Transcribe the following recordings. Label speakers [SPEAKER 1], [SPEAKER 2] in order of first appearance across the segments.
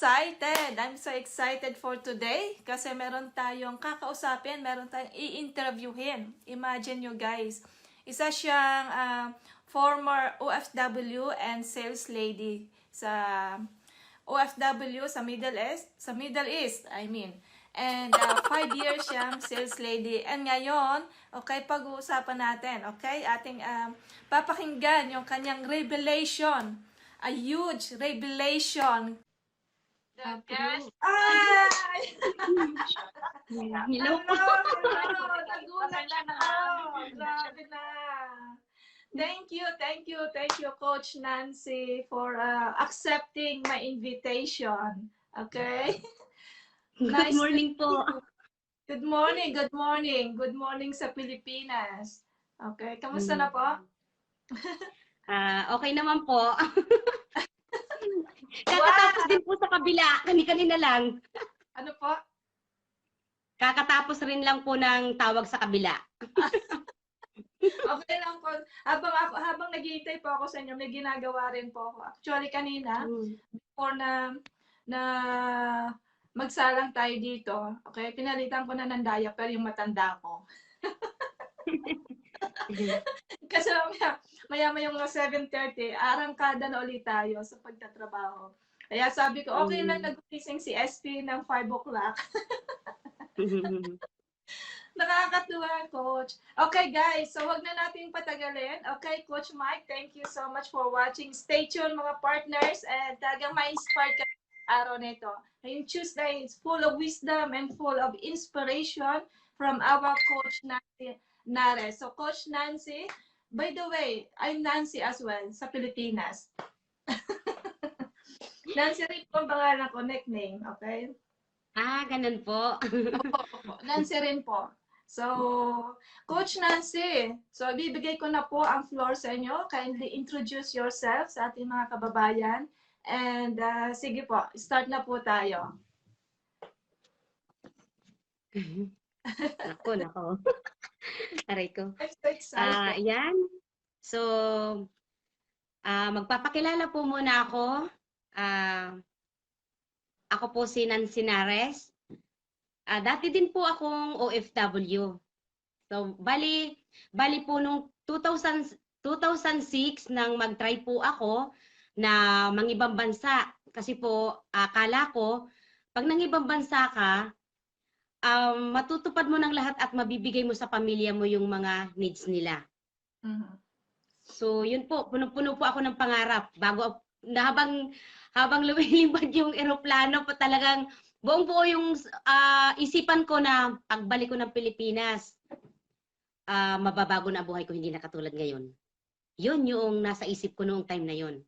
[SPEAKER 1] excited. I'm so excited for today kasi meron tayong kakausapin, meron tayong i-interviewin. Imagine nyo guys, isa siyang former OFW and sales lady sa OFW sa Middle East, I mean. And 5 years siyang sales lady. And ngayon, okay, pag-uusapan natin, okay? Ating papakinggan yung kanyang revelation. A huge revelation.
[SPEAKER 2] Yes.
[SPEAKER 1] Ay!
[SPEAKER 2] Hello po.
[SPEAKER 1] Nagulat ako. Grabe na. Thank you, Coach Nancy, for accepting my invitation. Okay?
[SPEAKER 2] Good morning po.
[SPEAKER 1] Good morning sa Pilipinas. Okay, kamusta na po?
[SPEAKER 2] Okay naman po. Kakatapos din po sa kabila, kanina lang.
[SPEAKER 1] Ano po?
[SPEAKER 2] Kakatapos rin lang po ng tawag sa kabila.
[SPEAKER 1] Okay lang po. Habang naghihintay po ako sa inyo, may ginagawa rin po ako. Actually, kanina, before na magsalang tayo dito, okay, pinalitan ko na ng diaper yung matanda ko. Kasi maya yung 7:30, arangkada na ulit tayo sa pagtatrabaho. Kaya sabi ko, okay lang nagugising si SP ng 5 o'clock. Nakakatuwa, Coach. Okay, guys. So, wag na natin patagalin. Okay, Coach Mike, thank you so much for watching. Stay tuned, mga partners. And talagang ma-inspire ka araw nito. Ngayong Tuesday is full of wisdom and full of inspiration from our Coach Nancy Nares. So, Coach Nancy, by the way, I'm Nancy as well sa Pilipinas. Nancy rin po ang pangalan ko, nickname. Okay?
[SPEAKER 2] Ganun po.
[SPEAKER 1] Opo. Nancy rin po. So, Coach Nancy, so bibigay ko na po ang floor sa inyo. Kindly introduce yourself sa ating mga kababayan. And sige po, start na po tayo.
[SPEAKER 2] Nako. Aray ko.
[SPEAKER 1] I'm so excited.
[SPEAKER 2] Yan. So, magpapakilala po muna ako. Ako po si Nancy Nares. Dati din po akong OFW. So, bali po nung 2006 nang mag-try po ako na mangibang bansa. Kasi po, akala ko, pag nangibang bansa ka, matutupad mo ng lahat at mabibigay mo sa pamilya mo yung mga needs nila. So, yun po, puno-puno po ako ng pangarap. Habang lumilipad yung eroplano po talagang buong-buo yung isipan ko na pagbalik ko ng Pilipinas, mababago na buhay ko, hindi na katulad ngayon. Yun yung nasa isip ko noong time na yun.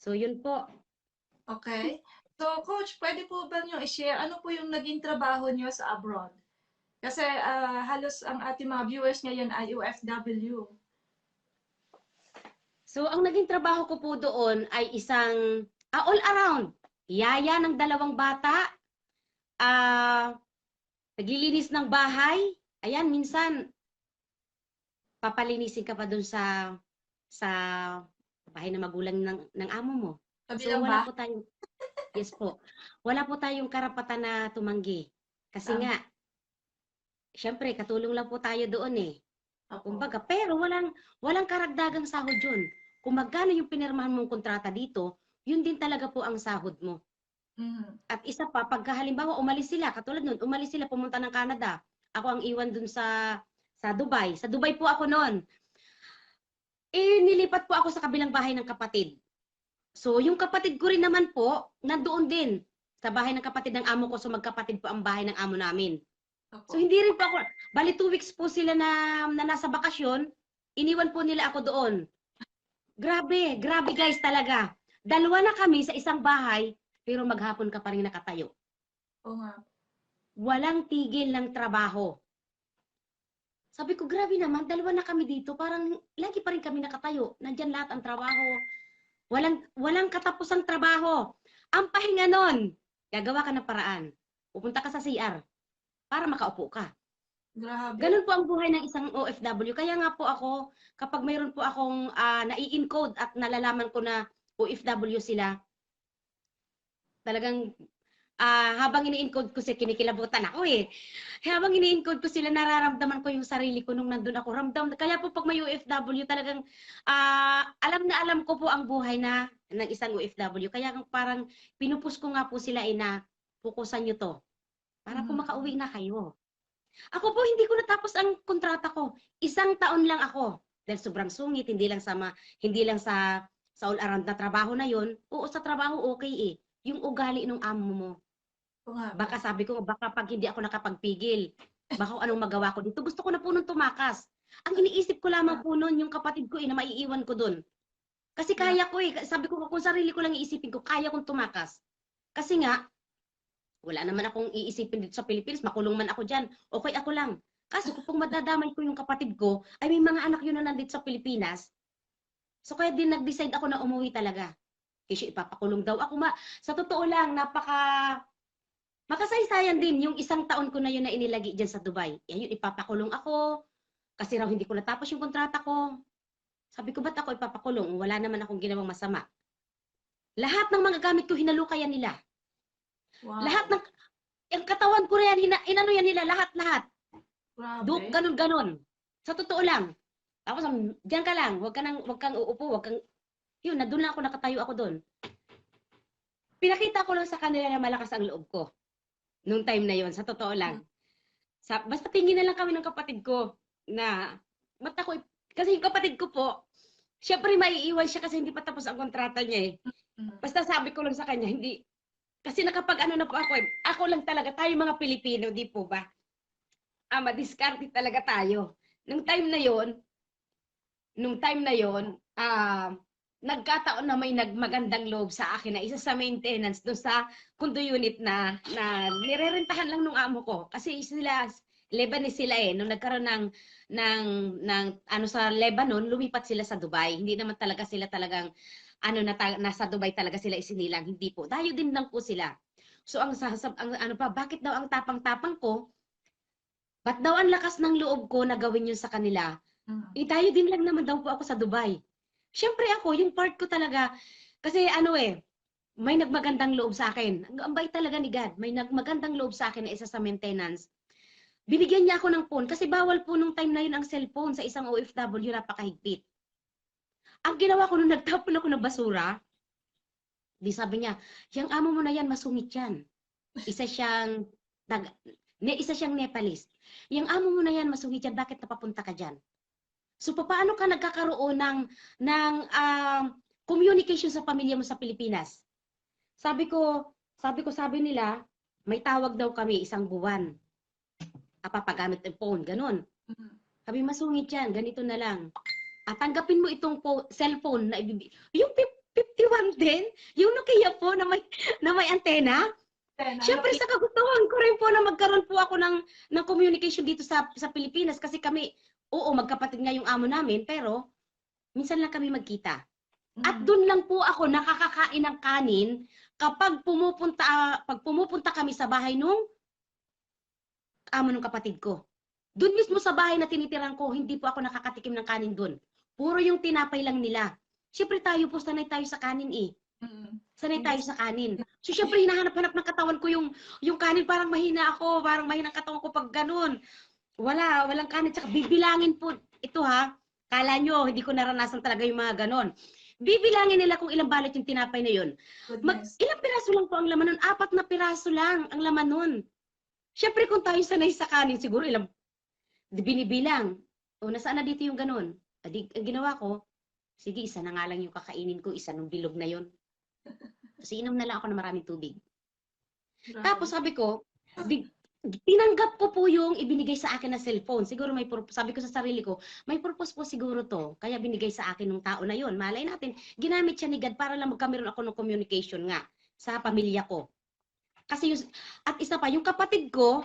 [SPEAKER 2] So, yun po.
[SPEAKER 1] Okay. So, Coach, pwede po ba nyo i-share ano po yung naging trabaho nyo sa abroad? Kasi halos ang ating mga viewers ngayon ay OFW.
[SPEAKER 2] So, ang naging trabaho ko po doon ay isang all around. Yaya ng 2 bata. Naglilinis ng bahay. Ayan, minsan, papalinisin ka pa doon sa bahay na magulang ng amo mo. So, wala po tayong, yes po, wala po tayong karapatan na tumanggi. Kasi nga, syempre, katulong lang po tayo doon eh. Kumbaga, pero walang karagdagang sahod yun. Kung magkano yung pinirmahan mong kontrata dito, yun din talaga po ang sahod mo. At isa pa, pagka halimbawa umalis sila, katulad nun, umalis sila pumunta ng Canada. Ako ang iwan dun sa Dubai. Sa Dubai po ako noon. Nilipat po ako sa kabilang bahay ng kapatid. So, yung kapatid ko rin naman po, nandoon din sa bahay ng kapatid ng amo ko. So, magkapatid po ang bahay ng amo namin. So, hindi rin po ako, bali 2 weeks po sila na nasa bakasyon, iniwan po nila ako doon. Grabe guys talaga. 2 na kami sa isang bahay, pero maghapon ka pa rin nakatayo.
[SPEAKER 1] Oo nga.
[SPEAKER 2] Walang tigil ng trabaho. Sabi ko, grabe naman, 2 na kami dito, parang lagi pa rin kami nakatayo. Nandyan lahat ang trabaho. Walang katapusang trabaho. Ang pahinga nun, gagawa ka ng paraan. Pupunta ka sa CR para makaupo ka.
[SPEAKER 1] Grabe.
[SPEAKER 2] Ganun po ang buhay ng isang OFW. Kaya nga po ako, kapag mayroon po akong nai-encode at nalalaman ko na OFW sila, talagang habang ini-encode ko sila, kinikilabutan ako eh. Habang ini-encode ko sila, nararamdaman ko yung sarili ko nung nandun ako. Kaya po pag may OFW, talagang alam na alam ko po ang buhay ng isang OFW. Kaya parang pinupus ko nga po sila na pukusan nyo to. Para po makauwi na kayo. Ako po, hindi ko natapos ang kontrata ko. 1 taon lang ako. Dahil sobrang sungit, hindi lang sa all around na trabaho na yon. Oo, sa trabaho okay eh. Yung ugali ng amo mo. Baka sabi ko, baka pag hindi ako nakapagpigil, baka anong magawa ko dito. Gusto ko na po nung tumakas. Ang iniisip ko lamang po nun, yung kapatid ko na maiiwan ko dun. Kasi kaya ko eh. Sabi ko, kung sarili ko lang iisipin ko, kaya kong tumakas. Kasi nga, wala naman akong iisipin dito sa Pilipinas, makulong man ako dyan. Okay, ako lang. Kaso kung madadamay ko yung kapatid ko, ay may mga anak yun na nandito sa Pilipinas. So kaya din nag-decide ako na umuwi talaga. Kasi ipapakulong daw ako. Sa totoo lang, makasaysayan din yung 1 taon ko na yun na inilagi dyan sa Dubai. Yan yun, ipapakulong ako. Kasi raw hindi ko natapos yung kontrata ko. Sabi ko, ba't ako ipapakulong? Wala naman akong ginawang masama. Lahat ng mga gamit ko, hinalukayan nila.
[SPEAKER 1] Wow.
[SPEAKER 2] Lahat ng, yung katawan ko rin, inano yan nila, lahat-lahat. Ganon-ganon. Sa totoo lang. Tapos, diyan ka lang, wag kang uupo, yun, doon lang ako, nakatayo ako doon. Pinakita ko lang sa kanila na malakas ang loob ko. Nung time na yon, sa totoo lang. Basta tingin na lang kami ng kapatid ko na, kasi yung kapatid ko po, syempre maiiwan siya kasi hindi pa tapos ang kontrata niya eh. Basta sabi ko lang sa kanya, hindi, kasi nakapag-ano na po ako lang talaga, tayo mga Pilipino, di po ba? Madiskarte talaga tayo. Nung time na yon, nagkataon na may nagmagandang loob sa akin na isa sa maintenance doon sa condo unit na nirerentahan lang nung amo ko. Kasi sila, Lebanese sila eh. Nung nagkaroon ng ano sa Lebanon, lumipat sila sa Dubai. Hindi naman talaga sila talagang nasa Dubai talaga sila isinilang. Hindi po. Dayo din lang po sila. So ang bakit daw ang tapang-tapang ko? Ba't daw ang lakas ng loob ko na gawin yun sa kanila? Tayo din lang naman daw po ako sa Dubai. Siyempre ako, yung part ko talaga, kasi may nagmagandang loob sa akin. Ang bait talaga ni God. May nagmagandang loob sa akin na isa sa maintenance. Binigyan niya ako ng phone kasi bawal po nung time na yun ang cellphone sa isang OFW, napakahigpit. Ang ginawa ko nung nagtapon ako ng basura, di sabi niya, yung amo mo na yan, masungit yan. Isa siyang Nepalese. Yung amo mo na yan, masungit yan, bakit napapunta ka dyan? So, paano ka nagkakaroon ng communication sa pamilya mo sa Pilipinas? Sabi nila, may tawag daw kami 1 buwan. Papagamit ng phone, ganun. Sabi, masungit yan, ganito na lang. Tanggapin mo itong cellphone na yung 51 din, yung Nokia po na may antena. Siyempre sa kagustuhan ko rin po na magkaroon po ako ng communication dito sa Pilipinas kasi kami, oo, magkapatid nga yung amo namin, pero minsan lang kami magkita. At doon lang po ako nakakakain ng kanin kapag pumupunta kami sa bahay nung amo ng kapatid ko. Doon mismo sa bahay na tinitiran ko, hindi po ako nakakatikim ng kanin doon. Puro yung tinapay lang nila. Siyempre tayo po, sanay tayo sa kanin eh. Sanay tayo sa kanin. So siyempre hinahanap-hanap ng katawan ko yung kanin, parang mahina ako, parang mahina ang katawan ko pag ganun. Walang kanin, tsaka bibilangin po, ito ha, kala nyo, hindi ko naranasan talaga yung mga ganon. Bibilangin nila kung ilang balot yung tinapay na yun. Ilang piraso lang po ang laman nun, 4 na piraso lang ang laman nun. Siyempre kung tayo sanay sa kanin, siguro binibilang. O nasaan na dito yung ganon? Ang ginawa ko, sige, isa na nga lang yung kakainin ko, isa nung bilog na yun. Kasi inom na lang ako ng maraming tubig. Tapos sabi ko, tinanggap ko po yung ibinigay sa akin na cellphone. Siguro sabi ko sa sarili ko, may purpose po siguro to. Kaya binigay sa akin ng tao na yon. Malay natin, ginamit siya ni God para lang magkameron ako ng communication nga sa pamilya ko. Kasi at isa pa, yung kapatid ko,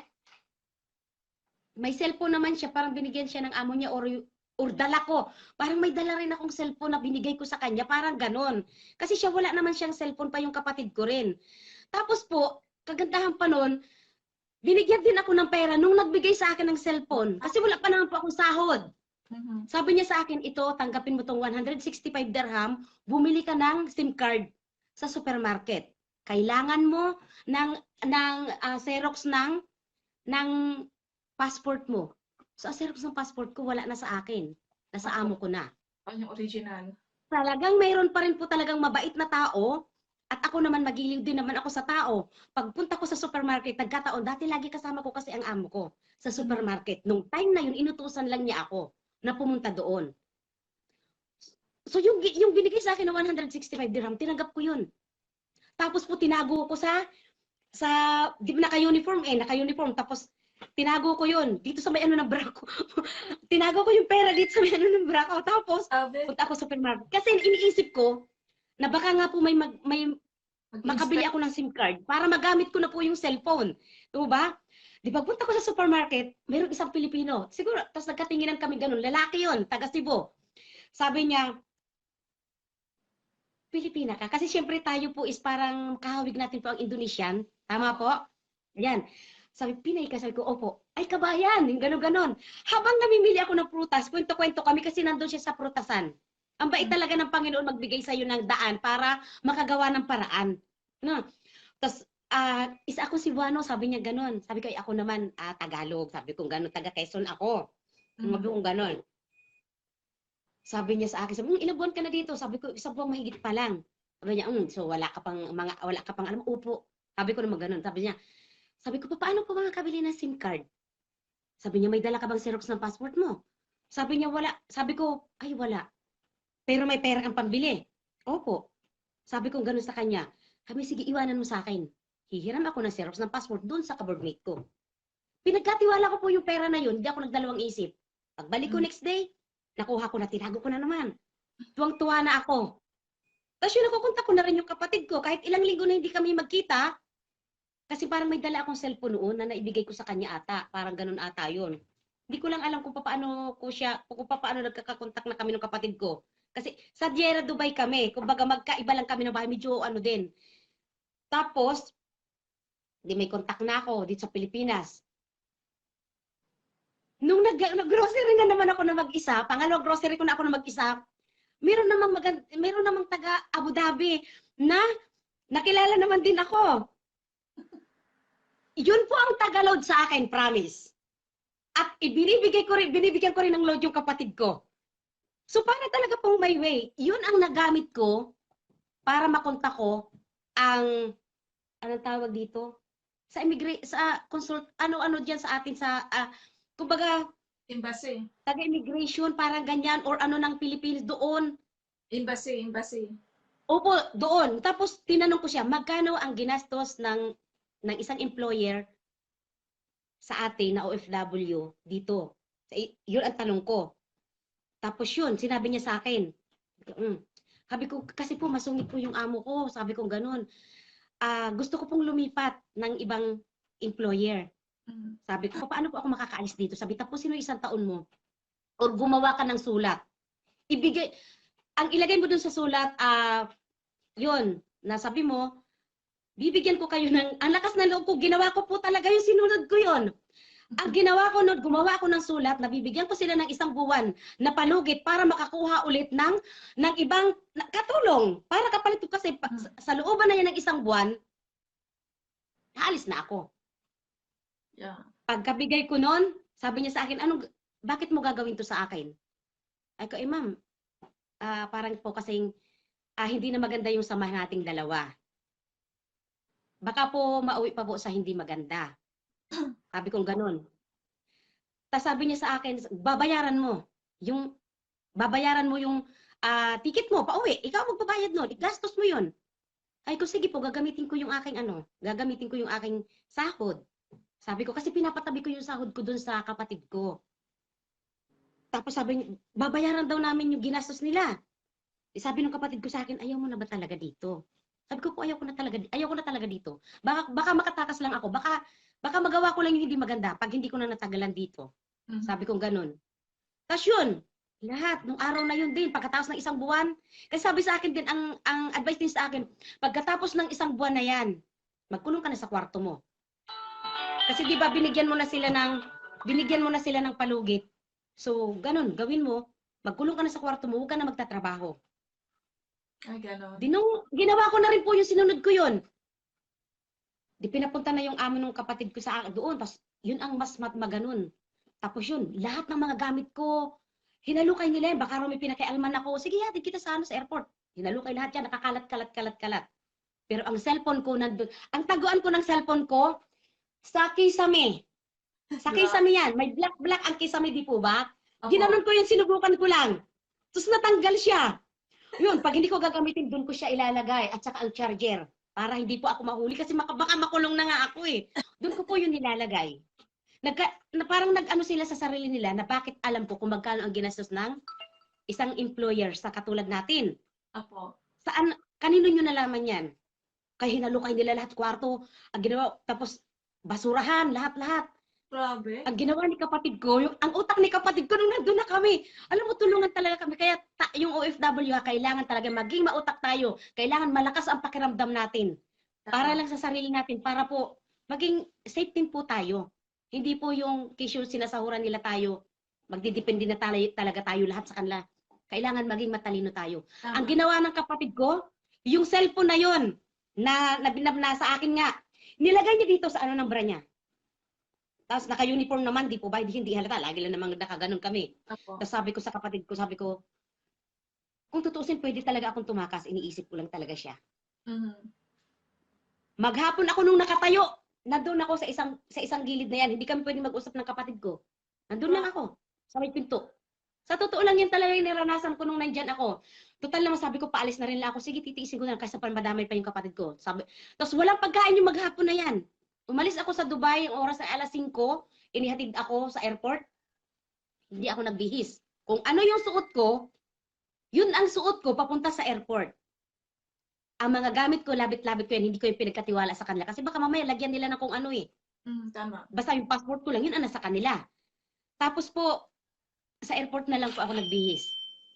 [SPEAKER 2] may cellphone naman siya, parang binigyan siya ng amo niya or dala ko. Parang may dala rin akong cellphone na binigay ko sa kanya, parang ganon. Kasi siya wala naman siyang cellphone pa, yung kapatid ko rin. Tapos po, kagandahan pa nun, binigyan din ako ng pera nung nagbigay sa akin ng cellphone. Kasi wala pa naman po akong sahod. Sabi niya sa akin, ito, tanggapin mo tong 165 dirham, bumili ka ng SIM card sa supermarket. kailangan mo ng Xerox ng passport mo. So, ang Xerox ng passport ko wala na sa akin. Nasa amo ko na.
[SPEAKER 1] Ano yung original?
[SPEAKER 2] Talagang mayroon pa rin po talagang mabait na tao. At ako naman, magiliw din naman ako sa tao. Pagpunta ko sa supermarket, nagkataon, dati lagi kasama ko kasi ang amo ko sa supermarket. Nung time na yun, inutusan lang niya ako na pumunta doon. So yung binigay sa akin na 165 dirham, tinanggap ko yun. Tapos po tinago ko di ba naka-uniform, tapos tinago ko yun dito sa may ano ng bra ko. Tinago ko yung pera dito sa may ano ng bra ko. Tapos punta ako sa supermarket. Kasi iniisip ko na baka nga po may makabili ako ng SIM card para magamit ko na po yung cellphone. Diba ba? Di pagpunta ko sa supermarket, mayroong isang Pilipino. Siguro, tapos nagkatinginan kami ganun. Lalaki yun, taga Cebu. Sabi niya, Pilipina ka? Kasi syempre tayo po is parang kahawig natin po ang Indonesian. Tama po? Ayan. Sabi, Pinay ka? Sabi ko, opo. Ay, kabayan. Yung ganon-ganon. Habang namimili ako ng prutas, kwento-kwento kami kasi nandun siya sa prutasan. Ang bait talaga ng Panginoon magbigay sa iyo ng daan para makagawa ng paraan. No? Tapos, isa ako Cebuano, sabi niya ganon. Sabi ko, ako naman, Tagalog. Sabi ko, ganon, taga Quezon ako. Sabi ko, ganon. Sabi niya sa akin, sabi, ilang buwan ka na dito? Sabi ko, isang buwan mahigit pa lang. Sabi niya, so wala ka pang alam, upo. Sabi ko naman ganun. Sabi ko, paano po makakabili ng SIM card? Sabi niya, may dala ka bang Xerox ng passport mo? Sabi niya, wala. Sabi ko, ay wala. Pero may pera kang pambili. Opo. Sabi ko ganun sa kanya. Sabi, sige, iwanan mo sa akin. Hihiram ako ng Xerox ng passport doon sa kaboardmate ko. Pinagkatiwala ko po yung pera na yun, hindi ako nagdalawang isip. Pagbalik ko next day, nakuha ko na, tinago ko na naman. Tuwang-tuwa na ako. Tapos yun, nakukunta ko na rin yung kapatid ko. Kahit ilang linggo na hindi kami magkita, kasi parang may dala akong cellphone noon na naibigay ko sa kanya ata. Parang ganun ata yun. Hindi ko lang alam kung paano nagkakakontak na kami ng kapatid ko. Kasi sa Jeddah, Dubai kami. Kumbaga magkaiba lang kami ng bahay. Medyo ano din. Tapos, di may kontak na ako dito sa Pilipinas. Nung nag-grocery na naman ako na mag-isa, pangalawang grocery ko na ako na mag-isa, meron namang taga Abu Dhabi na nakilala naman din ako. Yun po ang taga-load sa akin, promise. At binibigyan ko rin ng load yung kapatid ko. So para talaga pong may way. Yun ang nagamit ko para makontak ko ang, anong tawag dito? Ano diyan sa atin kumbaga,
[SPEAKER 1] Embassy.
[SPEAKER 2] Taga-immigration, parang ganyan, or ano ng Pilipinas doon.
[SPEAKER 1] Embassy.
[SPEAKER 2] Opo, doon. Tapos, tinanong ko siya, magkano ang ginastos ng isang employer sa atin na OFW dito? Yun ang tanong ko. Tapos yun, sinabi niya sa akin. Sabi ko, kasi po, masungit po yung amo ko. Sabi ko, ganun. Gusto ko pong lumipat ng ibang employer. Sabi ko, paano po ako makakaalis dito? Sabi, tapusin mo isang taon mo. Or gumawa ka ng sulat. Ang ilagay mo dun sa sulat, yun, nasabi mo, bibigyan ko kayo ang lakas ng loob ko, ginawa ko po talaga yung sinunod ko yun. Ang ginawa ko nun, gumawa ako ng sulat, nabibigyan ko sila ng isang buwan na palugit para makakuha ulit ng ibang katulong. Para kapalit ko kasi sa looban na yan ng isang buwan, haalis na ako.
[SPEAKER 1] Yeah.
[SPEAKER 2] Pagkabigay ko nun, sabi niya sa akin, bakit mo gagawin to sa akin? Ay ko, ma'am, parang po kasing hindi na maganda yung samahan nating dalawa. Baka po mauwi pa po sa hindi maganda. Sabi kong ganun. Tapos sabi niya sa akin, babayaran mo yung ticket mo pauwi. Ikaw magbabayad nun, igastos mo yun. Ay ko, sige po, gagamitin ko yung aking sahod. Sabi ko, kasi pinapatabi ko yung sahod ko dun sa kapatid ko. Tapos sabi niya, babayaran daw namin yung ginastos nila. Sabi ng kapatid ko sa akin, ayaw mo na ba talaga dito? Sabi ko po, ayaw ko na talaga dito. Baka makatakas lang ako. Baka magawa ko lang yung hindi maganda pag hindi ko na natagalan dito. Sabi ko ganun. Tapos yun, lahat, nung araw na yun din, pagkatapos ng isang buwan, kasi sabi sa akin din, ang advice din sa akin, pagkatapos ng isang buwan na yan, magkulong ka na sa kwarto mo. Kasi di ba binigyan mo na sila ng palugit. So, ganun, gawin mo, magkulong ka na sa kwarto mo, huwag ka na magtatrabaho.
[SPEAKER 1] Ay, ganun.
[SPEAKER 2] Ginawa ko na rin po yung sinunod ko yun. Di pinapunta na yung amo ng kapatid ko sa doon. Tapos yun ang mas maganon. Tapos yun, lahat ng mga gamit ko, hinalukay nila yan. Baka raw may pinakialman ako. Sige, hatid kita sa sa airport. Hinalukay lahat yan. Nakakalat. Pero ang cellphone ko nandun. Ang taguan ko ng cellphone ko, sa kisame. Sa kisame yan. May black ang kisame, di po ba? Ginanon ko yun, sinubukan ko lang. Tapos natanggal siya. Yun, pag hindi ko gagamitin, doon ko siya ilalagay. At saka ang charger. Para hindi po ako mahuli. Kasi baka makulong na nga ako eh. Doon ko po yun nilalagay. Parang nag-ano sila sa sarili nila na bakit alam ko kung magkano ang ginastos ng isang employer sa katulad natin.
[SPEAKER 1] Apo.
[SPEAKER 2] Saan, kanino nyo nalaman yan? Kaya hinalukay nila lahat kwarto. Ang ginawa, tapos basurahan, lahat-lahat.
[SPEAKER 1] Grabe.
[SPEAKER 2] Ang ginawa ni kapatid ko, ang utak ni kapatid ko nung nandun na kami. Alam mo, tulungan talaga kami. Kaya yung OFW, kailangan talaga maging mautak tayo. Kailangan malakas ang pakiramdam natin. Para lang sa sarili natin, para po maging safe din po tayo. Hindi po yung kisyo sinasahuran nila tayo, magdidepende na talaga tayo lahat sa kanila. Kailangan maging matalino tayo. Ang ginawa ng kapatid ko, yung cellphone na yon na sa akin nga, nilagay niya dito sa ano ng bra niya. Tapos naka-uniform naman, di po ba? Hindi halata. Lagi lang namang nakaganon kami.
[SPEAKER 1] Apo.
[SPEAKER 2] Tapos sabi ko sa kapatid ko, kung tutuusin, pwede talaga akong tumakas. Iniisip ko lang talaga siya. Maghapon ako nung nakatayo. Nandun ako sa isang gilid na yan. Hindi kami pwede mag-usap ng kapatid ko. Nandun lang ako. Sa may pinto. Sa totoo lang yan talaga yung naranasan ko nung nandyan ako. Total naman sabi ko, paalis na rin lang ako. Sige, titiisin ko na kasi pa madamay pa yung kapatid ko. Tapos walang pagkain yung maghapon na yan. Umalis ako sa Dubai, yung oras na alas 5, inihatid ako sa airport. Hindi ako nagbihis. Kung ano yung suot ko, yun ang suot ko papunta sa airport. Ang mga gamit ko, labit-labit ko yan, hindi ko yung pinagkatiwala sa kanila. Kasi baka mamaya lagyan nila ng kung ano eh.
[SPEAKER 1] Tama.
[SPEAKER 2] Basta yung passport ko lang, yun ang nasa kanila. Tapos po, sa airport na lang po ako nagbihis.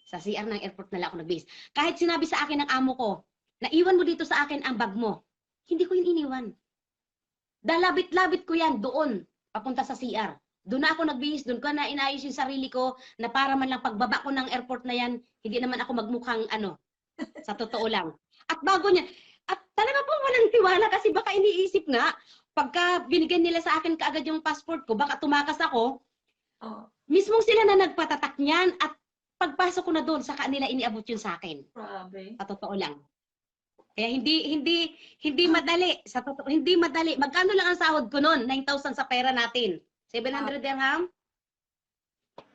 [SPEAKER 2] Sa CR ng airport na lang ako nagbihis. Kahit sinabi sa akin ng amo ko, na iwan mo dito sa akin ang bag mo, hindi ko yun iniwan. Dalabit-labit ko yan doon, papunta sa CR. Doon na ako nagbihis, doon ko na inayos yung sarili ko, na para man lang pagbaba ko ng airport na yan, hindi naman ako magmukhang ano, sa totoo lang. At bago niya, at talaga po walang tiwala kasi baka iniisip nga, pagka binigyan nila sa akin kaagad yung passport ko, baka tumakas ako, mismong sila na nagpatatak niyan at pagpasok ko na doon, saka nila iniabot yun sa akin.
[SPEAKER 1] Grabe.
[SPEAKER 2] Sa totoo lang. Kaya hindi madali. Sa totoo, hindi madali. Magkano lang ang sahod ko noon? 9,000 sa pera natin. 700 dirham.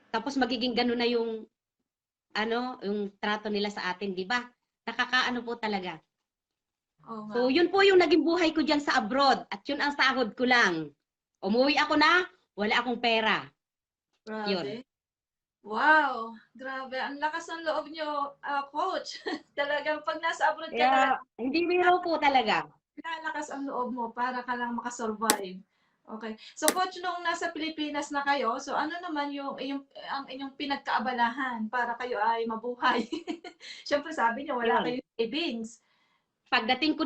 [SPEAKER 2] Tapos magiging gano'n na yung yung trato nila sa atin, di ba? Nakakaano po talaga. So, yun po yung naging buhay ko diyan sa abroad at yun ang sahod ko lang. Umuwi ako na, wala akong pera.
[SPEAKER 1] Grabe.
[SPEAKER 2] Yun.
[SPEAKER 1] Wow, grabe. Ang lakas ng loob nyo, coach. Talagang pag nasa abroad ka
[SPEAKER 2] Kaya, hindi biro po talaga.
[SPEAKER 1] lalakas ang loob mo para ka lang makasurvive. Okay. So coach, nung nasa Pilipinas na kayo, so ano naman ang inyong pinagkaabalahan para kayo ay mabuhay? Siyempre sabi niyo wala kayong savings.
[SPEAKER 2] Pagdating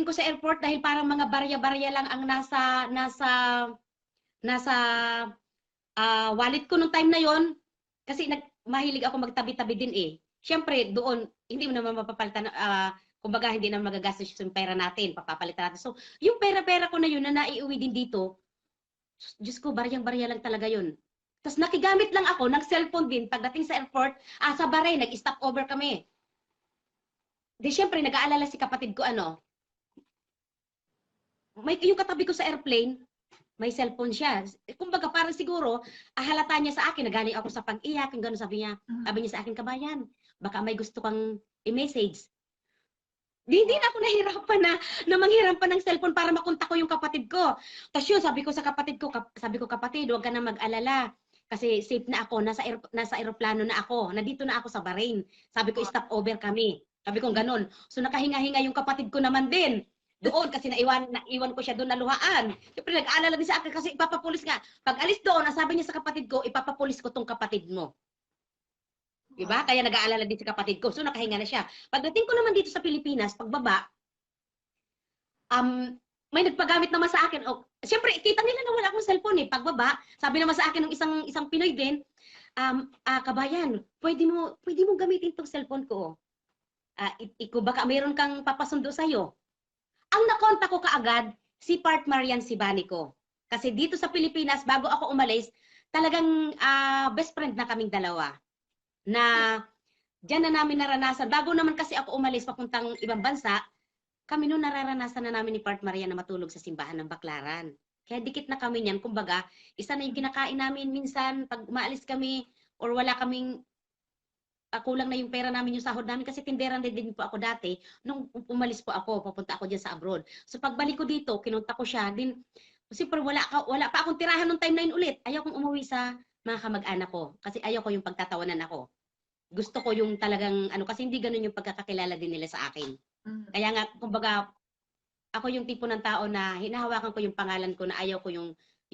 [SPEAKER 2] ko sa airport dahil parang mga barya-barya lang ang nasa wallet ko nung time na yon kasi mahilig ako magtabi-tabi din eh. Siyempre doon hindi mo naman mapapalitan kumbaga hindi naman magagastos yung pera natin, papapalitan natin. So, yung pera-pera ko na yun na naiuwi din dito, Diyos ko, baryang-barya lang talaga yun. Tapos nakigamit lang ako ng cellphone din pagdating sa airport, sa Bahrain, nag-stop over kami. Di syempre, nag-aalala si kapatid ko yung katabi ko sa airplane, may cellphone siya. Kumbaga parang siguro, halata niya sa akin, nagaling ako sa pag-iyak, yung gano'n sabi niya sa akin, kabayan, baka may gusto kang i-message. Hindi na ako nahirapan na manghiram pa ng cellphone para makontak ko yung kapatid ko. Tapos yun, sabi ko sa kapatid ko, kapatid, huwag ka na mag-alala. Kasi safe na ako, nasa aeroplano na ako, nandito na ako sa Bahrain. Sabi ko, stop over kami. Sabi ko, ganun. So nakahinga-hinga yung kapatid ko naman din. Doon, kasi naiwan ko siya doon na luhaan. Siyempre, nag-aalala din sa akin kasi ipapapulis nga. Pag alis doon, sabi niya sa kapatid ko, ipapapulis ko tong kapatid mo. Diba? Kaya nag-aalala din si kapatid ko. So, nakahinga na siya. Pagdating ko naman dito sa Pilipinas, pagbaba, may nagpagamit naman sa akin. Siyempre, kita nila na wala akong cellphone eh. Pagbaba, sabi naman sa akin ng isang Pinoy din, kabayan, pwede mo gamitin tong cellphone ko. Baka mayroon kang papasundo sa'yo. Ang nakontak ko kaagad, si Part Marian Sibanico. Kasi dito sa Pilipinas, bago ako umalis, talagang best friend na kaming dalawa. Na diyan na namin naranasan. Bago naman kasi ako umalis papuntang ibang bansa, kami noon nararanasan na namin ni Part Marian na matulog sa simbahan ng Baklaran. Kaya dikit na kami niyan. Kumbaga, isa na yung kinakain namin minsan pag umaalis kami or wala kaming kulang na yung pera namin, yung sahod namin kasi tindera din po ako dati nung umalis po ako, papunta ako diyan sa abroad. So pagbalik ko dito, kinunta ko siya, din siyempre wala pa akong tirahan nung time na yun ulit. Ayaw kong umuwi sa mga kamag-anak ko kasi ayaw ko yung pagtatawanan ako. Gusto ko yung talagang ano kasi hindi ganoon yung pagkakakilala din nila sa akin. Kaya nga kumbaga ako yung tipo ng tao na hinahawakan ko yung pangalan ko na ayaw ko yung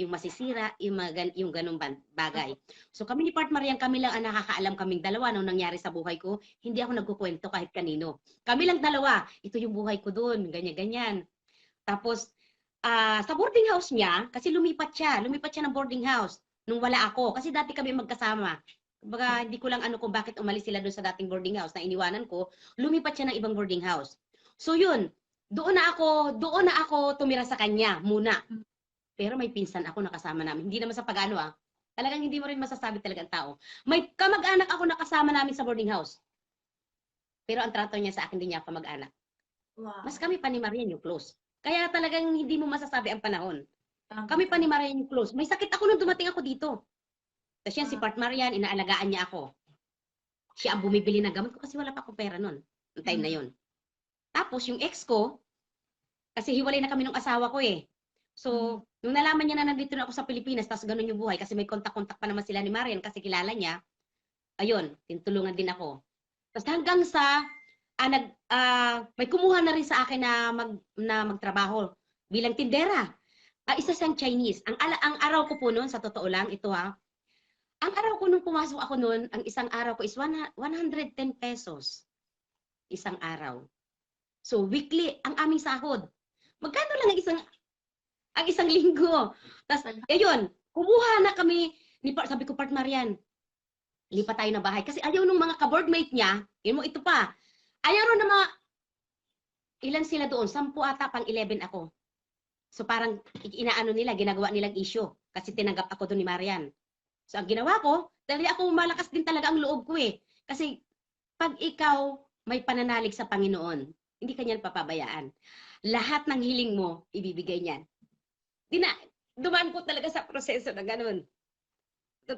[SPEAKER 2] masisira, yung ganung bagay. So kami ni Part Marian, kami lang ang nakakaalam kaming dalawa nung nangyari sa buhay ko. Hindi ako nagkukwento kahit kanino. Kami lang dalawa. Ito yung buhay ko doon, ganyan-ganyan. Tapos sa boarding house niya, kasi lumipat siya ng boarding house nung wala ako. Kasi dati kami magkasama. Kumbaga, hindi ko lang ano kung bakit umalis sila doon sa dating boarding house na iniwanan ko. Lumipat siya ng ibang boarding house. So yun, doon na ako tumira sa kanya muna. Pero may pinsan ako nakasama namin. Hindi naman sa pag-ano Talagang hindi mo rin masasabi talaga ang tao. May kamag-anak ako nakasama namin sa boarding house. Pero ang trato niya sa akin, din niya kamag-anak.
[SPEAKER 1] Wow.
[SPEAKER 2] Mas kami pa ni Marian yung close. Kaya talagang hindi mo masasabi ang panahon. Kami pa ni Marian yung close. May sakit ako nung dumating ako dito. Tapos yan, si Part Marian, inaalagaan niya ako. Siya ang bumibili ng gamot ko kasi wala pa akong pera nun. Ang time na yun. Tapos yung ex ko, kasi hiwalay na kami ng asawa ko eh. So, nung nalaman niya na nandito na ako sa Pilipinas, tapos ganun yung buhay, kasi may kontak-kontak pa naman sila ni Marian kasi kilala niya, ayun, tinutulungan din ako. Tapos hanggang sa, may kumuha na rin sa akin na magtrabaho bilang tindera. Isa siyang Chinese. Ang araw ko po noon, sa totoo lang, ito ang araw ko nung pumasok ako noon, ang isang araw ko is 110 pesos. Isang araw. So, weekly, ang aming sahod. Magkano lang ang isang linggo. Tapos, ayun, kumuha na kami, sabi ko, Part Marian, lipat tayo na bahay. Kasi ayaw nung mga ka-boardmate niya, ito pa, ayaw rin na mga, ilan sila doon? 10 ata, pang 11 ako. So parang, ginagawa nilang issue. Kasi tinanggap ako doon ni Marian. So ang ginawa ko, dahil ako malakas din talaga ang loob ko eh. Kasi, pag ikaw may pananalig sa Panginoon, hindi ka niyan papabayaan. Lahat ng hiling mo, ibibigay niyan. Dumaan ko talaga sa proseso na ganun.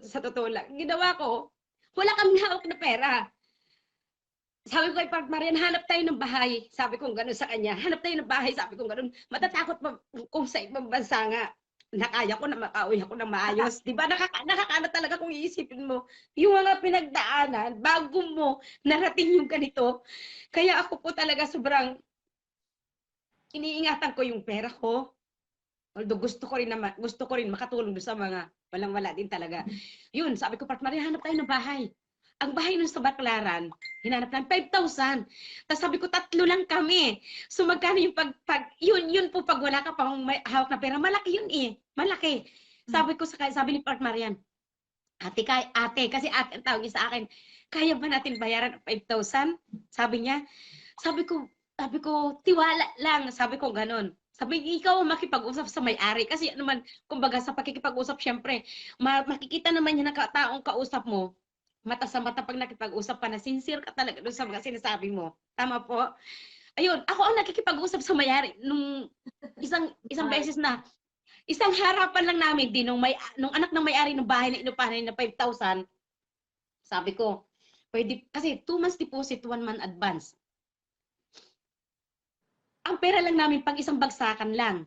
[SPEAKER 2] Sa totoo lang. Ginawa ko, wala kaming hawak na pera. Sabi ko kay Part Marian, hanap tayo ng bahay. Sabi ko gano'n sa kanya, hanap tayo ng bahay. Sabi ko gano'n, matatakot pa kung sa ibang bansa nga. Nakaya ko na makauwi ako ng maayos. Diba? Nakakana talaga kung iisipin mo. Yung mga pinagdaanan, bago mo narating yung ganito. Kaya ako po talaga sobrang iniingatan ko yung pera ko. Although gusto ko rin makatulong sa mga walang-wala din talaga. Yun, sabi ko, Part Marian, hanap tayo ng bahay. Ang bahay nun sa Baklaran, hinanap namin 5,000. Tapos sabi ko, 3 lang kami. So magkano yung yun po pag wala ka pang may hawak na pera, malaki yun eh. Malaki. Sabi ni Part Marian, ate, kasi ate ang tawag niya sa akin, kaya ba natin bayaran 5,000? Sabi niya. Sabi ko, tiwala lang. Sabi ko, ganun. Sabi, ikaw makipag-usap sa may-ari. Kasi naman, kumbaga sa pakikipag-usap, syempre, makikita naman niya na taong kausap mo, mata sa mata pag nakipag-usap ka na, sincere ka talaga doon sa mga sinasabi mo. Tama po? Ayun, ako ang nakikipag-usap sa may-ari nung isang beses na, isang harapan lang namin din nung anak ng may-ari ng bahay na inupahan na 5,000. Sabi ko, pwede, kasi 2 months deposit, 1 month advance. Ang pera lang namin pang isang bagsakan lang.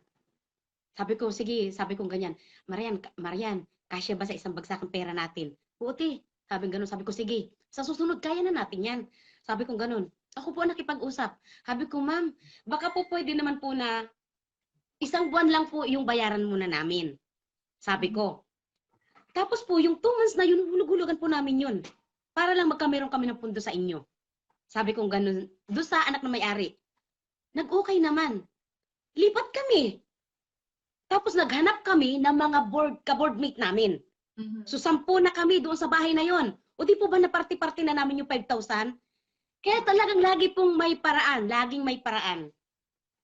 [SPEAKER 2] Sabi ko, sige, sabi ko ganyan, Marian, kasya ba sa isang bagsakan pera natin? Puti. Sabi ganun, sabi ko, sige, sa susunod, kaya na natin yan. Sabi ko ganun. Ako po ang nakipag-usap. Sabi ko, ma'am, baka po pwede naman po na 1 buwan lang po yung bayaran muna namin. Sabi ko. Tapos po, yung 2 months na yun, hulug-hulugan po namin yun. Para lang magkameron kami ng pundo sa inyo. Sabi ko ganun, doon sa anak na may-ari. Nag-okay naman. Lipat kami. Tapos naghanap kami ng mga ka-boardmate namin. So 10 na kami doon sa bahay na yon. O di po ba na party-party na namin yung 5,000? Kaya talagang lagi pong may paraan, laging may paraan.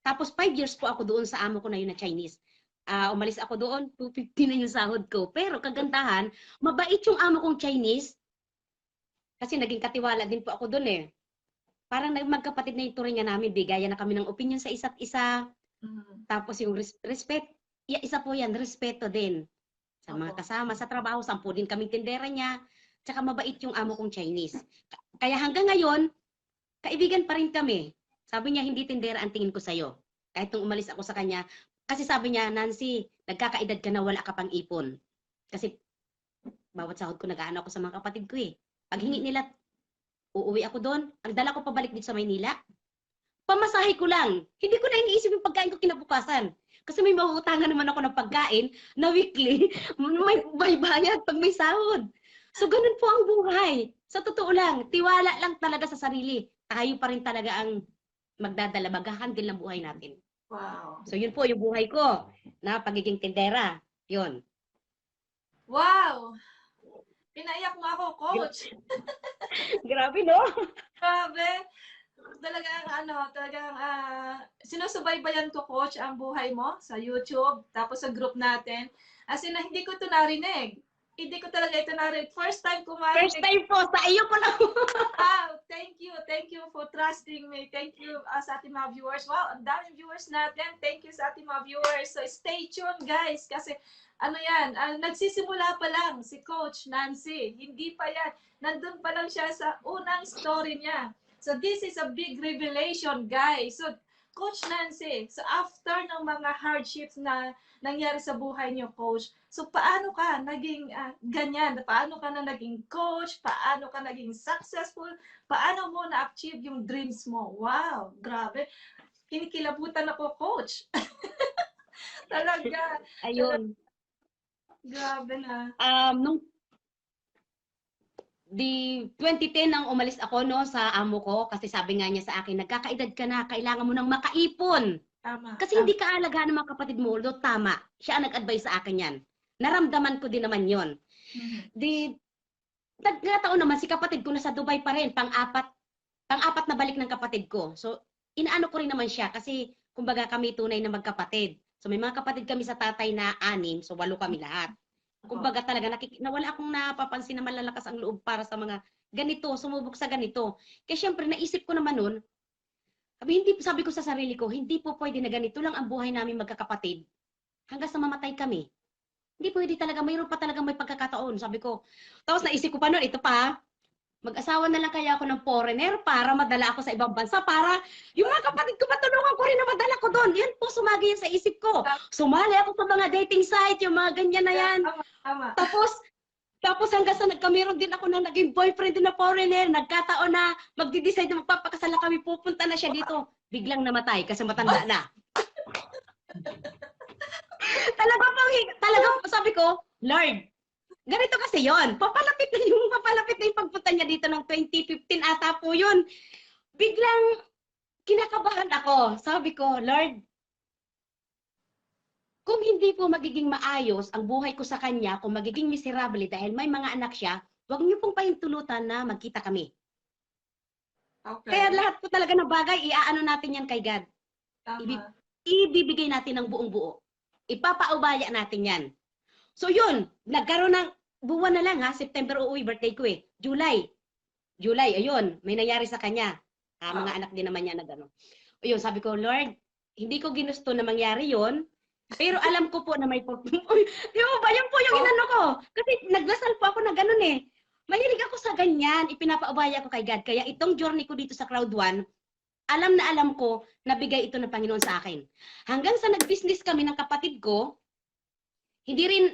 [SPEAKER 2] Tapos 5 years po ako doon sa amo ko na yun na Chinese. Umalis ako doon, 250 na yung sahod ko. Pero kagandahan, mabait yung amo kong Chinese. Kasi naging katiwala din po ako doon eh. Parang magkapatid na yung turingan namin, bigayan na kami ng opinion sa isa't isa. Tapos yung respect, isa po yan, respeto din. Sa mga kasama sa trabaho, 10 din kaming tindera niya. Tsaka mabait yung amo kong Chinese. Kaya hanggang ngayon, kaibigan pa rin kami. Sabi niya, hindi tindera ang tingin ko sa'yo. Kahit nung umalis ako sa kanya, kasi sabi niya, Nancy, nagkakaedad ka na, wala ka pang ipon. Kasi bawat sahod ko nag-aano ako sa mga kapatid ko eh. Pag hingi nila, uuwi ako doon. Ang dala ko pabalik dito sa Maynila, pamasahe ko lang. Hindi ko na iniisip yung pagkain ko kinabukasan. Kasi may mauutangan naman ako ng pagkain na weekly, may bayad pag may sahod. So, ganun po ang buhay. Sa totoo lang, tiwala lang talaga sa sarili. Tayo pa rin talaga ang magdadala, mag-handle ng buhay natin.
[SPEAKER 1] Wow.
[SPEAKER 2] So, yun po yung buhay ko na pagiging tindera. Yun.
[SPEAKER 1] Wow! Pinaiyak mo ako, coach.
[SPEAKER 2] Grabe, no?
[SPEAKER 1] Grabe. Talagang sinusubaybayan ko, coach, ang buhay mo sa YouTube, tapos sa group natin. As in, hindi ko ito narinig. Hindi ko talaga ito narinig. First time ko marinig.
[SPEAKER 2] First time po, sa iyo po lang.
[SPEAKER 1] Thank you. Thank you for trusting me. Thank you sa ating mga viewers. Wow, ang daming viewers natin. Thank you sa ating mga viewers. So, stay tuned, guys. Kasi, nagsisimula pa lang si Coach Nancy. Hindi pa yan. Nandun pa lang siya sa unang story niya. So, this is a big revelation, guys. So, Coach Nancy, so after ng mga hardships na nangyari sa buhay niyo, Coach, so paano ka naging ganyan? Paano ka na naging coach? Paano ka naging successful? Paano mo na-achieve yung dreams mo? Wow, grabe. Kinikilabutan ako, Coach. Talaga.
[SPEAKER 2] Ayun.
[SPEAKER 1] Grabe na.
[SPEAKER 2] Nung 2010 nang umalis ako no sa amo ko kasi sabi nga niya sa akin, nagkakaedad ka na, kailangan mo nang makaipon.
[SPEAKER 1] Tama.
[SPEAKER 2] Kasi hindi ka alagaan ng mga kapatid mo, although tama. Siya ang nag-advise sa akin yan. Naramdaman ko din naman yon. Nagkataon naman si kapatid ko nasa Dubai pa rin, pang-apat na balik ng kapatid ko. So, inaano ko rin naman siya kasi kumbaga kami tunay na magkapatid. So, may mga kapatid kami sa tatay na 6, so 8 kami lahat. Kumbaga talaga, wala akong napapansin na malalakas ang loob para sa mga ganito, sumubok sa ganito. Kaya syempre, naisip ko naman nun, sabi ko sa sarili ko, hindi po pwede na ganito lang ang buhay namin magkakapatid hanggang sa mamatay kami. Hindi pwede talaga, mayroon pa talaga may pagkakataon. Sabi ko, tapos naisip ko pa nun, ito pa, mag-asawa na lang kaya ako ng foreigner para madala ako sa ibang bansa para yung mga kapatid ko matulungan ko rin na madala ko doon. Yan po, sumagi yan sa isip ko. Sumali ako sa mga dating site, yung mga ganyan na yan.
[SPEAKER 1] Tama.
[SPEAKER 2] Tapos hanggang sa nagkameron din ako na naging boyfriend din na foreigner, nagkataon na magdi-decide na magpapakasal na kami, pupunta na siya dito. Biglang namatay kasi matanda na. talaga sabi ko, Lord, ganito kasi yon. Papalapit na yung pagpunta niya dito ng 2015 ata po yun. Biglang kinakabahan ako. Sabi ko, Lord, kung hindi po magiging maayos ang buhay ko sa kanya, kung magiging miserable dahil may mga anak siya, huwag niyo pong pahintulutan na magkita kami.
[SPEAKER 1] Okay.
[SPEAKER 2] Kaya lahat po talaga ng bagay, iaano natin yan kay God. Ibibigay natin ng buong buo. Ipapaubaya natin yan. So yun, nagkaroon ng buwan na lang ha, September uuwi, birthday ko eh. July, ayun, may nangyari sa kanya. Mga anak din naman niya na gano'n. Ayun, sabi ko, Lord, hindi ko ginusto na mangyari yon. Pero alam ko po na may di ba, yun po yung inano ko. Kasi naglasal po ako na gano'n eh. Mahilig ako sa ganyan, ipinapaubaya ko kay God. Kaya itong journey ko dito sa Cloud1, alam na alam ko na bigay ito ng Panginoon sa akin. Hanggang sa nag-business kami ng kapatid ko, hindi rin,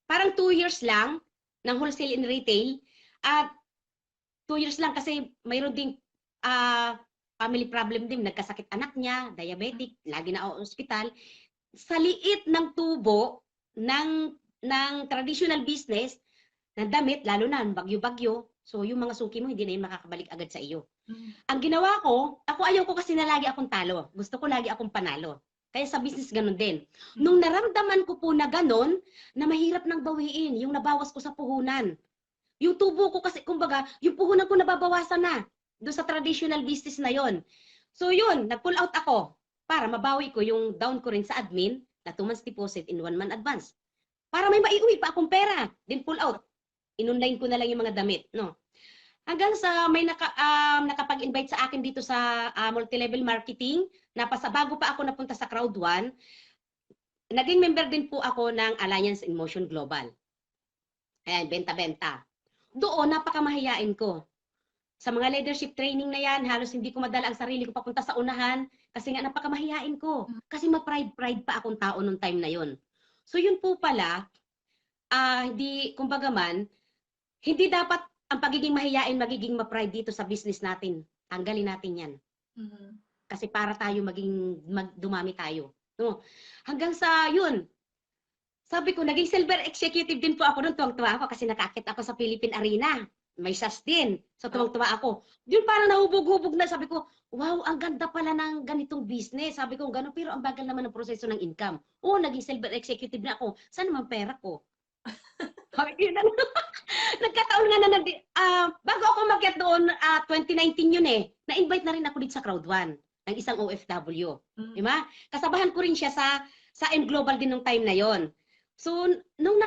[SPEAKER 2] parang 2 years lang ng wholesale and retail. At 2 years lang kasi mayroon ding family problem din. Nagkasakit anak niya, diabetic, lagi na ako ospital. Sa liit ng tubo ng traditional business, ng damit, lalo na bagyo-bagyo, so yung mga suki mo hindi na yun makakabalik agad sa iyo. Ang ginawa ko, ayaw ko kasi na lagi akong talo. Gusto ko lagi akong panalo. Kaya sa business ganun din. Nung naramdaman ko po na ganun, na mahirap nang bawiin, yung nabawas ko sa puhunan. Yung tubo ko kasi, kumbaga, yung puhunan ko nababawasan na doon sa traditional business na yon. So yun, nag-pull out ako. para mabawi ko yung down ko rin sa admin na 2 months deposit in 1 month advance. Para may maiuwi pa akong pera, then pull out. In-online ko na lang yung mga damit, no? Hanggang sa may nakapag-invite sa akin dito sa multi-level marketing, bago pa ako napunta sa Crowd1, naging member din po ako ng Alliance in Motion Global. Ayan, benta-benta. Doon, napakamahiyain ko. Sa mga leadership training na yan, halos hindi ko madala ang sarili ko papunta sa unahan kasi nga napakamahiyain ko. Kasi ma-pride pa akong tao nung time na yon. So yun po pala, kumbaga man, hindi dapat ang pagiging mahiyain magiging ma-pride dito sa business natin. Tanggalin natin yan. Kasi para tayo dumami tayo. No? Hanggang sa yun, sabi ko, naging silver executive din po ako doon. Tuwang-tuwa ako kasi nakakit ako sa Philippine Arena. May SAS din. So tuwang-tuwa ako. Yun parang nahubog-hubog na. Sabi ko, wow, ang ganda pala ng ganitong business. Sabi ko, gano'n. Pero ang bagal naman ng proseso ng income. Oo, naging silver executive na ako. Saan naman pera ko? Nagkataon nga na bago ako mag-get doon, 2019 yun eh. Na-invite na rin ako dito sa Crowd1 ng isang OFW. Diba? Kasabahan ko rin siya sa M Global din nung time na yon. So, nung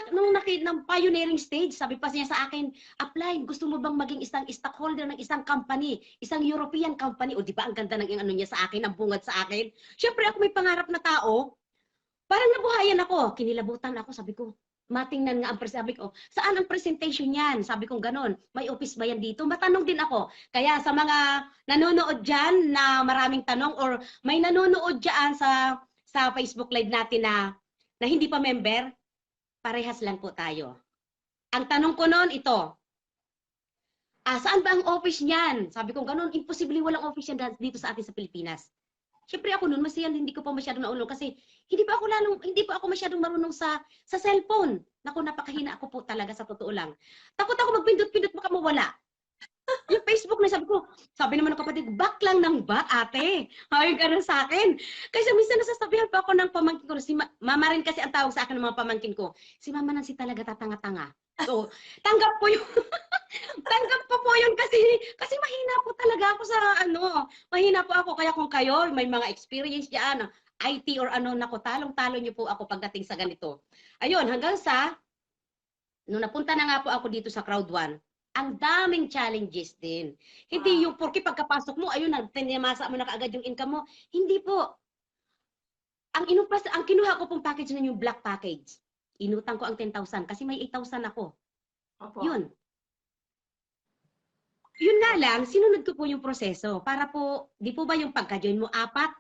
[SPEAKER 2] pioneering stage, sabi pa niya sa akin, apply, gusto mo bang maging isang stockholder ng isang company, isang European company? O di ba ang ganda ng ano niya sa akin, ang bungad sa akin? Siyempre ako may pangarap na tao, parang nabuhayan ako, kinilabutan ako, sabi ko, matingnan nga ang sabi ko, saan ang presentation niyan? Sabi ko ganon, may office ba yan dito? Matanong din ako. Kaya sa mga nanonood dyan na maraming tanong or may nanonood dyan sa Facebook Live natin na hindi pa member, parehas lang po tayo. Ang tanong ko noon ito, saan ba ang office niyan? Sabi ko ganon, imposible walang office yan dito sa atin sa Pilipinas. Siyempre ako noon, hindi ko pa masyadong naulong kasi hindi pa ako masyadong marunong sa cellphone. Naku, napakahina ako po talaga sa totoo lang. Takot ako magpindot-pindot baka mawala. Yung Facebook na sabi naman ng kapatid, back lang ng back, ate. Ay, gano'n sa akin. Kasi minsan nasasabihan pa ako ng pamangkin ko, si mama rin kasi ang tawag sa akin ng mga pamangkin ko, si Mama Nancy talaga tatanga-tanga. So, tanggap po yun. Tanggap po yun kasi mahina po talaga ako sa mahina po ako. Kaya kung kayo, may mga experience diyan, IT or nako, talong-talo niyo po ako pagdating sa ganito. Ayun, hanggang sa, nung napunta na nga po ako dito sa Crowd1, ang daming challenges din. Hindi yung porke pagkapasok mo, ayun, tinamasa mo na kaagad yung income mo. Hindi po. Ang kinuha ko pong package na yung black package. Inutang ko ang 10,000 kasi may 8,000 ako. Opo. Yun nga lang, sinunod ko po yung proseso. Para po, di po ba yung pagka-join mo 4?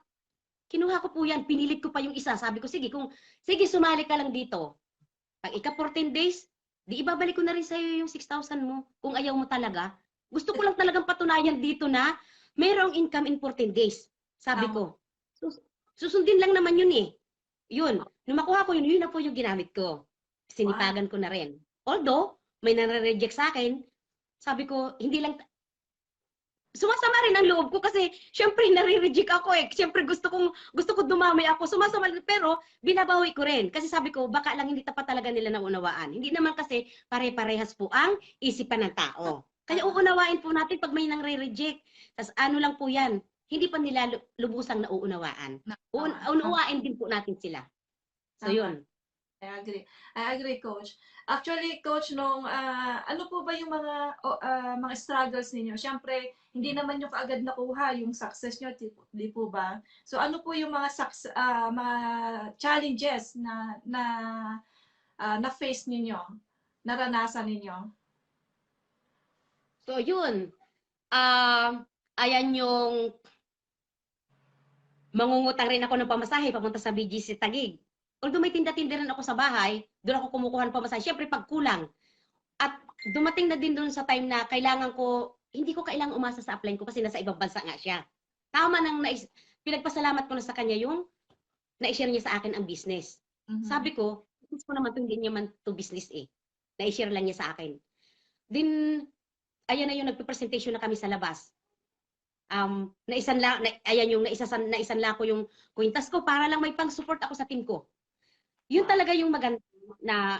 [SPEAKER 2] Kinuha ko po yan, pinilit ko pa yung isa. Sabi ko, sige, sumali ka lang dito. Pag 14 days, di ibabalik ko na rin sa'yo yung 6,000 mo. Kung ayaw mo talaga. Gusto ko lang talagang patunayan dito na mayroong income in 14 days. Sabi ko. Susundin lang naman yun eh. Yun. Nung makuha ko yun na po yung ginamit ko. Sinipagan ko na rin. Although, may nare-reject sa akin, sabi ko, hindi lang, sumasama rin ang loob ko kasi syempre nare-reject ako eh. Syempre gusto ko dumami ako. Sumasama rin, pero binabawi ko rin. Kasi sabi ko, baka lang hindi tapat talaga nila naunawaan. Hindi naman kasi pare-parehas po ang isipan ng tao. Kaya uunawain po natin pag may nang-reject. Tapos lang po yan, hindi pa nila lubusang nauunawaan. Unawain din po natin sila. So yun.
[SPEAKER 1] I agree, Coach. Actually, Coach, ano po ba yung mga struggles ninyo? Siyempre, hindi naman nyo kaagad nakuha yung success nyo, di po ba? So, ano po yung mga challenges na face ninyo, naranasan ninyo?
[SPEAKER 2] So, yun. Ayan yung mangungutang rin ako ng pamasahe papunta sa BGC Taguig. Although may tinda-tinda rin ako sa bahay, doon ako kumukuha ng pamasahe. Siyempre, pag kulang. At dumating na din doon sa time na hindi ko kailangang umasa sa upline ko kasi nasa ibang bansa nga siya. Tama nang pinagpasalamat ko na sa kanya yung na-share niya sa akin ang business. Sabi ko, business ko naman hindi niya man to business eh. Na-share lang niya sa akin. Then, ayan na yung nagpe-presentation na kami sa labas. Naisanla ko yung kwintas ko para lang may pang-support ako sa team ko. Yun talaga yung maganda na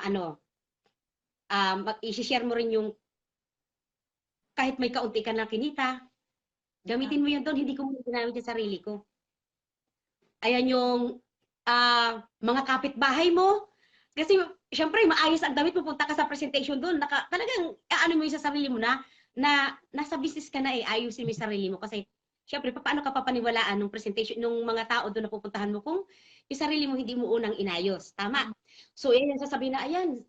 [SPEAKER 2] i-share mo rin yung kahit may kaunti ka na kinita, gamitin mo yun doon, hindi ko muna ginamit sa sarili ko. ayan yung mga kapitbahay mo. Kasi syempre maayos ang damit, pupunta ka sa presentation doon, talagang ano mo yung sa sarili mo na nasa business ka na ayusin mo yung sarili mo kasi syempre paano ka papaniwalaan nung presentation nung mga tao doon na pupuntahan mo kung yung sarili mo hindi mo unang inayos. Tama. So yan sasabihin na ayan,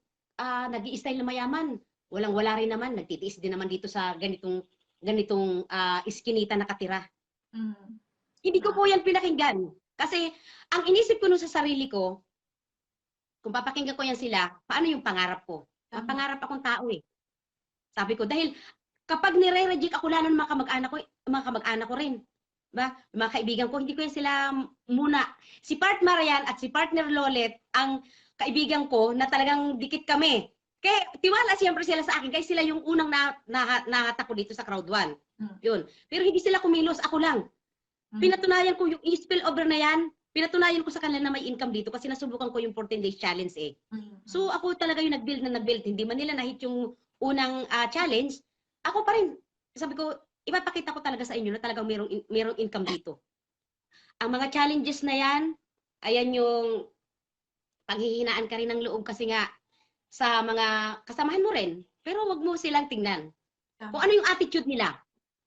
[SPEAKER 2] nag-i-style na mayaman. Walang-wala rin naman, nagtitiis din naman dito sa ganitong iskinita nakatira. Hindi ko po yan pinakinggan. Kasi ang inisip ko nun sa sarili ko, kung papakinggan ko yan sila, paano yung pangarap ko? May pangarap akong tao eh. Sabi ko, dahil kapag nire-reject ako, lalo ng mga kamag-anak ko rin. Ba? Mga kaibigan ko, hindi ko yan sila muna. Si partner yan at si partner Lolet, ang kaibigan ko na talagang dikit kami. Kaya tiwala siyempre sila sa akin, kaya sila yung unang nahatak ko dito sa Crowd 1. Yun. Pero hindi sila kumilos, ako lang. Pinatunayan ko yung spill over na yan, pinatunayan ko sa kanila na may income dito kasi nasubukan ko yung 14 days challenge eh. So ako talaga yung nag-build. Hindi man nila na-hit yung unang challenge, ako pa rin. Sabi ko, ipapakita ko talaga sa inyo na talagang merong income dito. Ang mga challenges na yan, ayan yung paghihinaan ka rin ng loob kasi nga sa mga kasamahan mo rin. Pero wag mo silang tingnan. Kung ano yung attitude nila.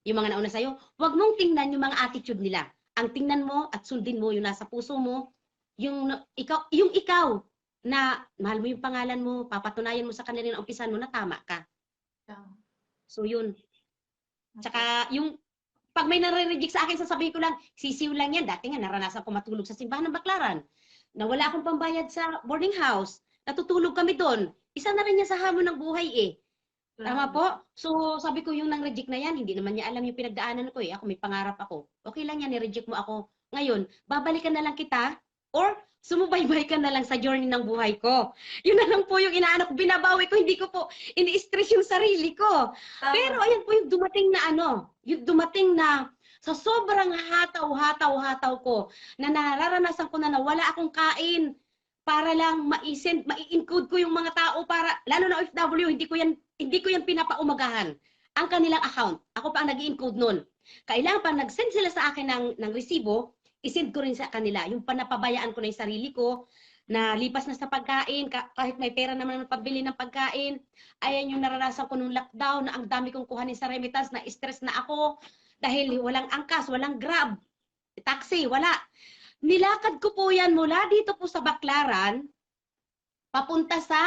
[SPEAKER 2] Yung mga nauna sa'yo, wag mong tingnan yung mga attitude nila. Ang tingnan mo at sundin mo yung nasa puso mo, yung ikaw na mahal mo yung pangalan mo, papatunayan mo sa kanila na umpisan mo na tama ka. So yun. Tsaka yung pag may nare-reject sa akin, sasabihin ko lang, sisiw lang yan. Dati nga naranasan ko matulog sa simbahan ng Baclaran. Na wala akong pambayad sa boarding house. Natutulog kami doon. Isa na rin yan sa hamon ng buhay eh. Tama po? So, sabi ko yung nang-reject na yan, hindi naman niya alam yung pinagdaanan ko eh. Ako may pangarap ako. Okay lang yan, ni-reject mo ako. Ngayon, babalikan na lang kita or sumubaybay ka na lang sa journey ng buhay ko. Yun na lang po yung inaano ko. Binabawi ko, hindi ko po ini-stress yung sarili ko. Pero ayan po yung dumating na yung dumating na sa sobrang hataw ko, na nararanasan ko na wala akong kain, para lang mai-encode ko yung mga tao para, lalo na OFW, hindi ko yan pinapaumagahan ang kanilang account. Ako pa ang nag-i-encode nun. Kailangan pa nag-send sila sa akin ng resibo, isend ko rin sa kanila. Yung panapabayaan ko na yung sarili ko, na lipas na sa pagkain, kahit may pera naman ng pabili ng pagkain, ayan yung naranasan ko nung lockdown, na ang dami kong kuhanin sa remittance, na stress na ako, dahil walang angkas, walang Grab, taxi, wala. Nilakad ko po yan mula dito po sa Baclaran, papunta sa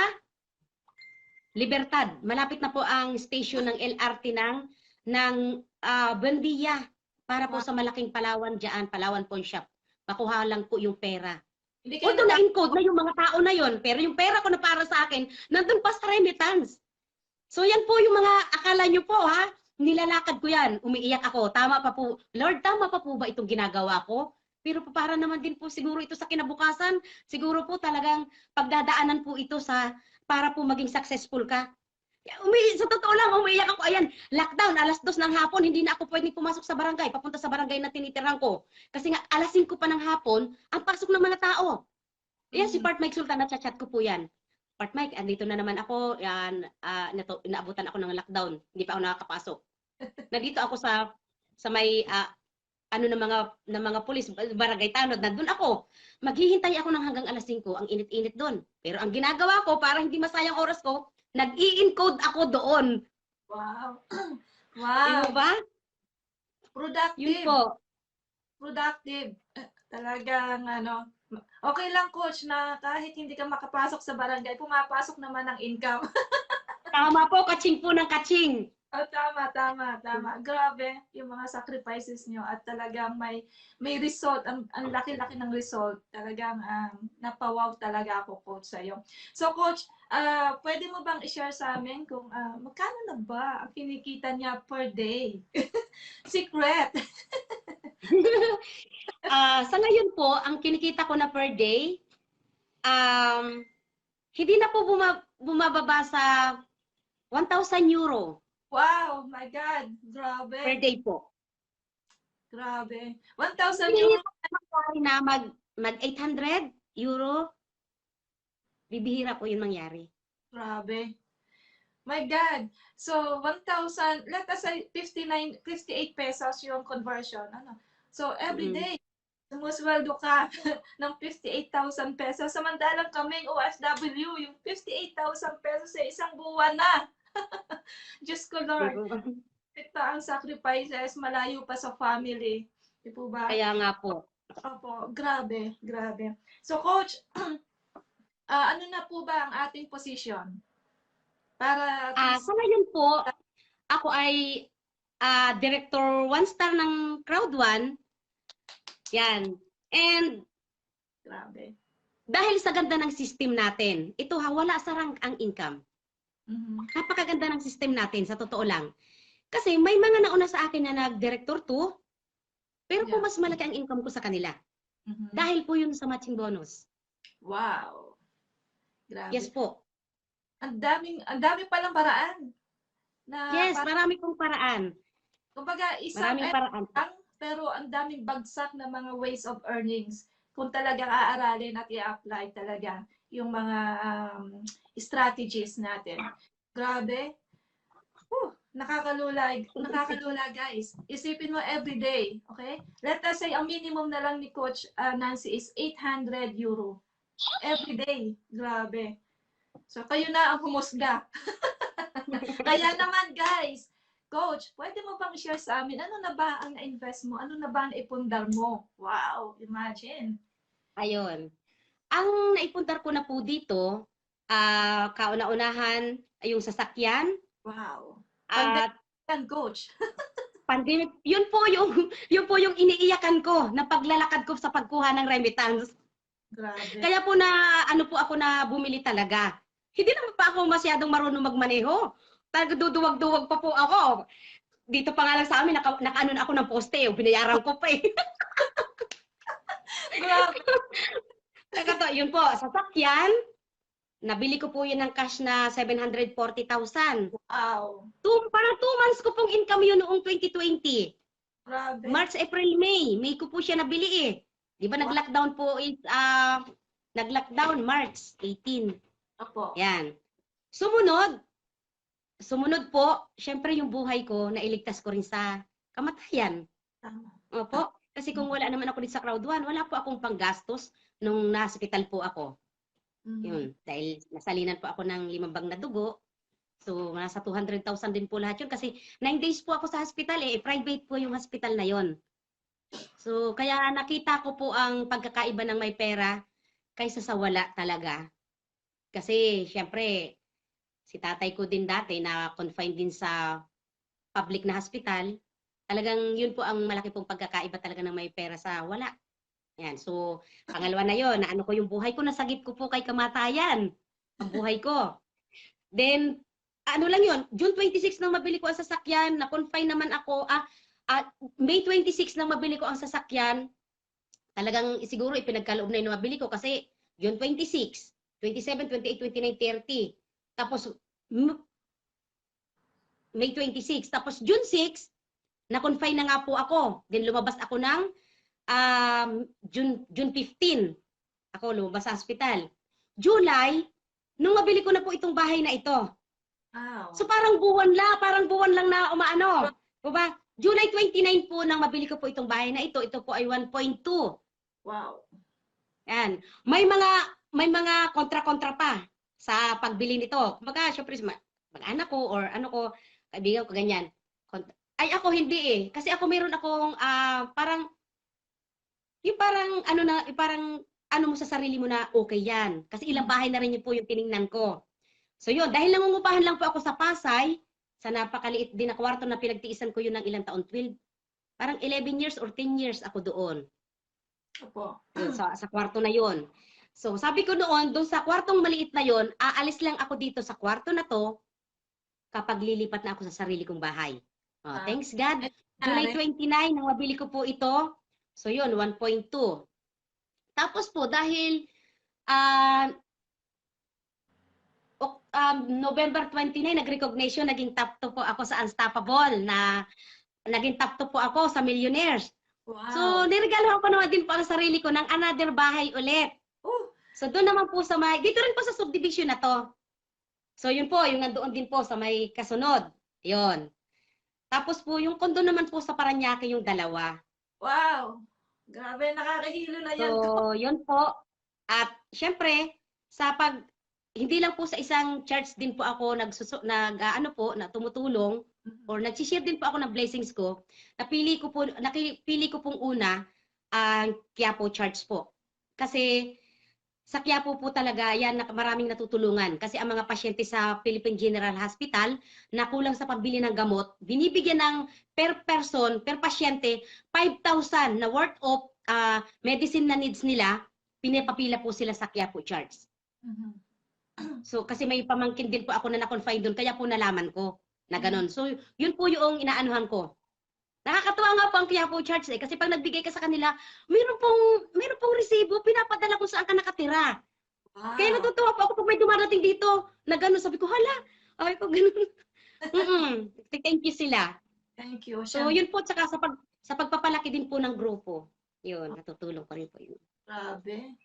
[SPEAKER 2] Libertad. Malapit na po ang station ng LRT ng Buendia, para po sa malaking Palawan dyan, Palawan Pawn Shop. Makuha lang po yung pera. Although na-encode na yung mga tao na yon, pero yung pera ko na para sa akin, nandun pa sa remittance. So yan po yung mga akala nyo po ha, nilalakad ko yan, umiiyak ako. Tama pa po, Lord, tama pa po ba itong ginagawa ko? Pero para naman din po siguro ito sa kinabukasan, siguro po talagang pagdadaanan po ito para po maging successful ka. Sa totoo lang, umiiyak ako. Ayan, lockdown, alas 2 ng hapon, hindi na ako pwedeng pumasok sa barangay, papunta sa barangay na tinitirahan ko. Kasi nga, alas 5 pa ng hapon, ang pasok ng mga tao. Ayan, si Part Mike Sultan, chat ko po yan. Part Mike, andito na naman ako, yan, inaabutan ako ng lockdown, hindi pa ako nakakapasok. Nandito ako sa may ng mga pulis, barangay tanod, nandun ako. Maghihintay ako ng hanggang alas 5, ang init-init doon. Pero ang ginagawa ko, para hindi masayang oras ko, nag-i-encode ako doon.
[SPEAKER 1] Wow. Wow.
[SPEAKER 2] Diba ba?
[SPEAKER 1] Productive.
[SPEAKER 2] Yun po.
[SPEAKER 1] Productive. Talagang okay lang coach na kahit hindi ka makapasok sa barangay, pumapasok naman ang income.
[SPEAKER 2] Tama po, kaching po ng kaching.
[SPEAKER 1] Oh, tama. Grabe yung mga sacrifices nyo at talagang may result, ang laki-laki ng result. Talagang napawaw talaga ako coach sa'yo. So coach, pwede mo bang i-share sa amin kung magkano na ba ang kinikita niya per day? Secret!
[SPEAKER 2] Sa ngayon po, ang kinikita ko na per day, hindi na po bumababa sa 1,000 euro.
[SPEAKER 1] Wow, my God, grabe.
[SPEAKER 2] Per day po.
[SPEAKER 1] Grabe. 1,000 euro.
[SPEAKER 2] Na mag 800 euro, bibihira po yun mangyari.
[SPEAKER 1] Grabe. My God. So, 1,000, let us say 58 pesos yung conversion. So, every day, sumusweldo ka ng 58,000 pesos. Samantalang kaming OFW, yung 58,000 pesos sa isang buwan na. Diyos ko
[SPEAKER 2] Di
[SPEAKER 1] Lord,
[SPEAKER 2] po ba?
[SPEAKER 1] ito ang sacrifices, malayo pa sa family. Di po ba?
[SPEAKER 2] Kaya nga po.
[SPEAKER 1] Opo, grabe, grabe. So coach, ano na po ba ang ating position? Para at least,
[SPEAKER 2] Sa ngayon po, ako ay Director 1-star ng Crowd 1. Yan. And
[SPEAKER 1] grabe.
[SPEAKER 2] dahil sa ganda ng system natin, ito wala sa rank ang income.
[SPEAKER 1] Mhm.
[SPEAKER 2] Napakaganda ng system natin, sa totoo lang. Kasi may mga nauna sa akin na nag-Director 2, pero po
[SPEAKER 1] Yeah.
[SPEAKER 2] mas malaki ang income ko sa kanila.
[SPEAKER 1] Mhm.
[SPEAKER 2] Dahil po yun sa matching bonus.
[SPEAKER 1] Wow. Grabe.
[SPEAKER 2] Yes po.
[SPEAKER 1] Ang dami palang paraan na
[SPEAKER 2] Yes, marami pong paraan.
[SPEAKER 1] kumbaga isang
[SPEAKER 2] Maraming paraan po.
[SPEAKER 1] lang, pero ang daming bagsak na mga ways of earnings kung talagang aaralin at i-apply talaga yung mga strategies natin. Grabe. Nakakalula guys. Isipin mo every day, okay? Let us say, ang minimum na lang ni Coach Nancy is 800 euro. Every day. Grabe. So, kayo na ang humusga. Kaya naman guys, Coach, pwede mo bang share sa amin, ano na ba ang na-invest mo? Ano na ba ang naipundar mo? Wow, imagine.
[SPEAKER 2] Ayun. Ang naipundar ko na po dito, kauna-unahan ay yung sasakyan
[SPEAKER 1] Wow.
[SPEAKER 2] at
[SPEAKER 1] Pandemic, Coach.
[SPEAKER 2] pandemic. Yun po yung iniiyakan ko na paglalakad ko sa pagkuha ng remittance.
[SPEAKER 1] Grabe.
[SPEAKER 2] Kaya po na ano po ako na bumili talaga. Hindi naman pa ako masyadong marunong magmaneho. Talaga duduwag-duwag pa po ako. Dito pa nga lang sa amin, nakaano na ako ng poste. Binayaran ko pa eh.
[SPEAKER 1] Grabe.
[SPEAKER 2] Yun po, sasakyan. Nabili ko po yun ng cash na 740,000.
[SPEAKER 1] Wow.
[SPEAKER 2] Parang 2 months ko pong income yun noong 2020.
[SPEAKER 1] Grabe.
[SPEAKER 2] March, April, May. May ko po siya nabili eh. Di ba nag-lockdown po is, nag-lockdown March 18.
[SPEAKER 1] Opo.
[SPEAKER 2] Yan. Sumunod po, syempre yung buhay ko, nailigtas ko rin sa kamatayan.
[SPEAKER 1] Tama.
[SPEAKER 2] Opo. Kasi kung wala naman ako dito sa Crowd 1, wala po akong panggastos nung na-hospital po ako. Yun. Dahil nasalinan po ako ng 5 bag na dugo. So, nasa 200,000 din po lahat yun. Kasi 9 days po ako sa hospital eh. Private po yung hospital na yon. So, kaya nakita ko po ang pagkakaiba ng may pera kaysa sa wala talaga. Kasi, syempre, si tatay ko din dati na confined din sa public na hospital. Talagang yun po ang malaki pong pagkakaiba talaga ng may pera sa wala. Yan. So, pangalawa na yon, na ano ko yung buhay ko, nasagip ko po kay kamatayan. Ang buhay ko. Then, ano lang yun, June 26 nang mabili ko ang sasakyan, na-confine naman ako, May 26 nang mabili ko ang sasakyan, talagang siguro ipinagkaloob na yung mabili ko kasi June 26, 27, 28, 29, 30. Tapos, May 26. Tapos, June 6, na-confine na nga po ako. Then, lumabas ako ng June 15, ako lumabas sa hospital. July, nung mabili ko na po itong bahay na ito.
[SPEAKER 1] Wow.
[SPEAKER 2] So parang buwan lang na umaano. Diba? July 29 po nang mabili ko po itong bahay na ito. Ito po ay 1.2.
[SPEAKER 1] Wow.
[SPEAKER 2] Yan. May mga kontra-kontra pa sa pagbili nito. Kumbaga, syempre, mag-anak ko or ano ko, kaibigan ko, ganyan. Ay, ako hindi eh. Kasi ako meron akong parang ano mo sa sarili mo na okay yan. Kasi ilang bahay na rin yun po yung tiningnan ko. So yun, dahil nangungupahan lang po ako sa Pasay, sa napakaliit din na kwarto na pinagtiisan ko yun ng ilang taon, 12, parang 11 years or 10 years ako doon.
[SPEAKER 1] Opo.
[SPEAKER 2] Yun, sa kwarto na yun. So sabi ko noon, doon sa kwartong maliit na yun, aalis lang ako dito sa kwarto na to kapag lilipat na ako sa sarili kong bahay. Thanks God. July 29, nang mabili ko po ito. So yun, 1.2. Tapos po, dahil November 29, nag-recognition, naging top 2 po ako sa Unstoppable, naging top 2 po ako sa Millionaires.
[SPEAKER 1] Wow.
[SPEAKER 2] So, niregalohan ko naman din po ang sarili ko ng another bahay ulit. So, doon naman po dito rin po sa subdivision na to. So, yun po, yung nandoon din po sa may kasunod. Yun. Tapos po, yung kondo naman po sa Parañaque, yung dalawa.
[SPEAKER 1] Wow. Grabe, nakakahilo na yan.
[SPEAKER 2] So, yun po. At syempre, sa pag hindi lang po sa isang church din po ako ano po, na tumutulong or nagsi-share din po ako ng blessings ko. Napili ko pong una ang Quiapo Church po. Kasi sa Quiapo po talaga yan maraming natutulungan kasi ang mga pasyente sa Philippine General Hospital na kulang sa pambili ng gamot, binibigyan ng per person, per pasyente 5,000 na worth of medicine na needs nila, pinapapila po sila sa Quiapo Church.
[SPEAKER 1] Mhm.
[SPEAKER 2] So kasi may pamangkin din po ako na na-confine doon kaya po nalaman ko na ganun. So yun po yung inaanuhan ko. Nakakatuwa nga po ang Quiapo Church kasi pag nagbigay ka sa kanila, meron pong resibo, pinapadala kung saan ka nakatira. Kaya
[SPEAKER 1] Wow.
[SPEAKER 2] natutuwa po ako pag may dumarating dito na gano'n. Sabi ko, hala, ay pag gano'n. Thank you sila.
[SPEAKER 1] Thank you.
[SPEAKER 2] So yun po, tsaka sa pagpapalaki din po ng grupo, yun, natutulong pa rin po yun.
[SPEAKER 1] Grabe.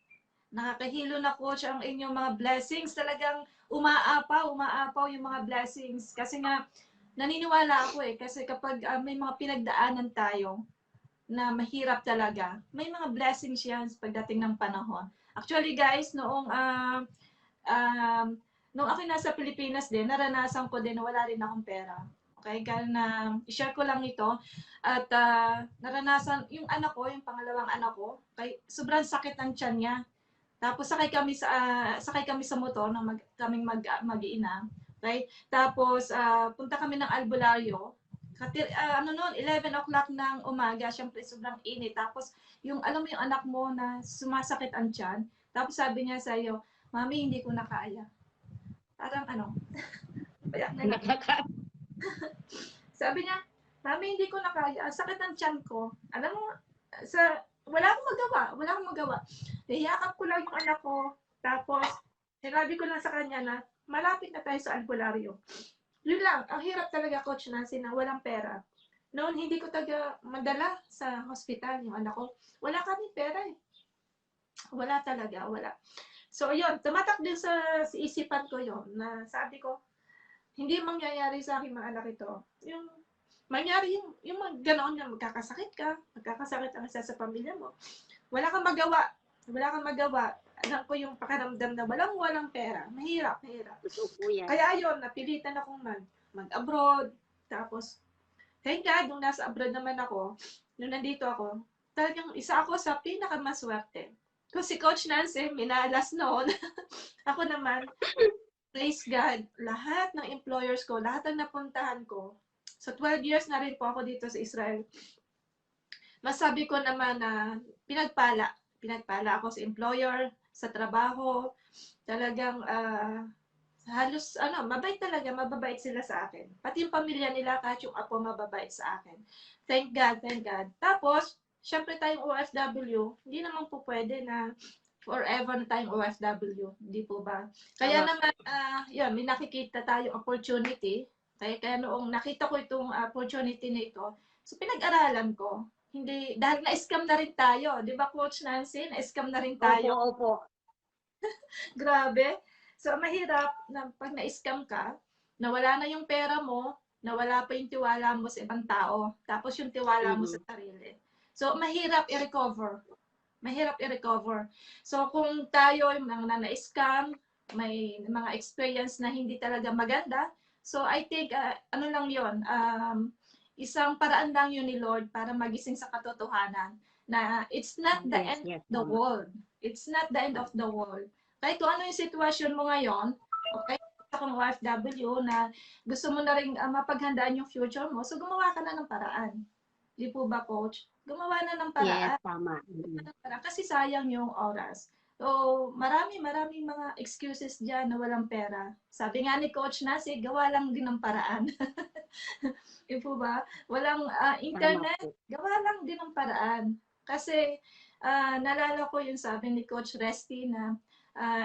[SPEAKER 1] Nakakahilo na, Coach, ang inyong mga blessings. Talagang umaapaw yung mga blessings. Kasi nga, naniniwala ako kasi kapag may mga pinagdaanan tayo na mahirap talaga, may mga blessings yan sa pagdating ng panahon. Actually, guys, um, noong ako nasa Pilipinas din, naranasan ko din na wala rin akong pera. Okay, kaya na i-share ko lang ito. At naranasan, yung anak ko, yung pangalawang anak ko, sobrang sakit ng tiyan niya. Tapos sakay kami sa motor na kaming mag-iina. Okay? Tapos punta kami ng albularyo. Ano noon, 11 o'clock ng umaga, syempre sobrang init. Tapos yung alam mo yung anak mo na sumasakit ang tiyan. Tapos sabi niya sa iyo, "Mami, hindi ko na kaya." Parang payak na lang. Sabi niya, "Mami, hindi ko na kaya. Ang sakit ng tiyan ko." Alam mo, wala akong magawa. Niyakap ko lang yung anak ko. Tapos, sinabi ko lang sa kanya na, malapit na tayo sa albularyo. Yun lang, ang hirap talaga, Coach Nancy, na walang pera. Noon, hindi ko taga madala sa hospital yung anak ko. Wala kami pera eh. Wala talaga, wala. So, yun, tumatak din sa isipan ko yun, na sabi ko, hindi mangyayari sa akin mga anak ito. Yung mangyari yung ganoon na magkakasakit ang isa sa pamilya mo. Wala kang magawa. Wala kang magawa. Alam ko yung pakiramdam na walang pera. Mahirap.
[SPEAKER 2] Totoo po yan.
[SPEAKER 1] Kaya ayun, napilitan akong mag-abroad. Tapos, thank God, nung nasa abroad naman ako, nung nandito ako, talagang isa ako sa pinakamaswerte. Kung si Coach Nancy, minalas noon. Ako naman, praise God, lahat ng employers ko, lahat ng napuntahan ko, so 12 years na rin po ako dito sa Israel, masabi ko naman na pinagpala ako sa employer, sa trabaho, talagang halos mababait sila sa akin. Pati yung pamilya nila, kahit yung apo, mababait sa akin. Thank God. Tapos, syempre tayong OFW, hindi naman po pwede na forever na tayong OFW, hindi po ba? Kaya naman, yun, may nakikita tayong opportunity. Kaya noong nakita ko itong opportunity na ito, so pinag-aralan ko. Hindi, dahil na-scam na rin tayo. Di ba, Coach Nancy? Na-scam na rin tayo.
[SPEAKER 2] Opo.
[SPEAKER 1] Grabe. So, mahirap na pag na-scam ka, nawala na yung pera mo, nawala pa yung tiwala mo sa ibang tao, tapos yung tiwala mo sa sarili. So, mahirap i-recover. So, kung tayo yung mga na-scam, may mga experience na hindi talaga maganda, so I think, ano lang yon, isang paraan lang yun ni Lord para magising sa katotohanan na it's not the end of the world. It's not the end of the world. Kahit kung ano yung sitwasyon mo ngayon, okay, kung OFW na gusto mo na rin mapaghandaan yung future mo, so gumawa ka na ng paraan. Di po ba, Coach? Gumawa na ng paraan.
[SPEAKER 2] Yes, tama.
[SPEAKER 1] Kasi sayang yung oras. So, maraming mga excuses dyan na walang pera. Sabi nga ni Coach Nasi, gawa lang din ng paraan. Di po ba? Walang internet, gawa lang din ng paraan. Kasi, nalala ko yung sabi ni Coach Resty na,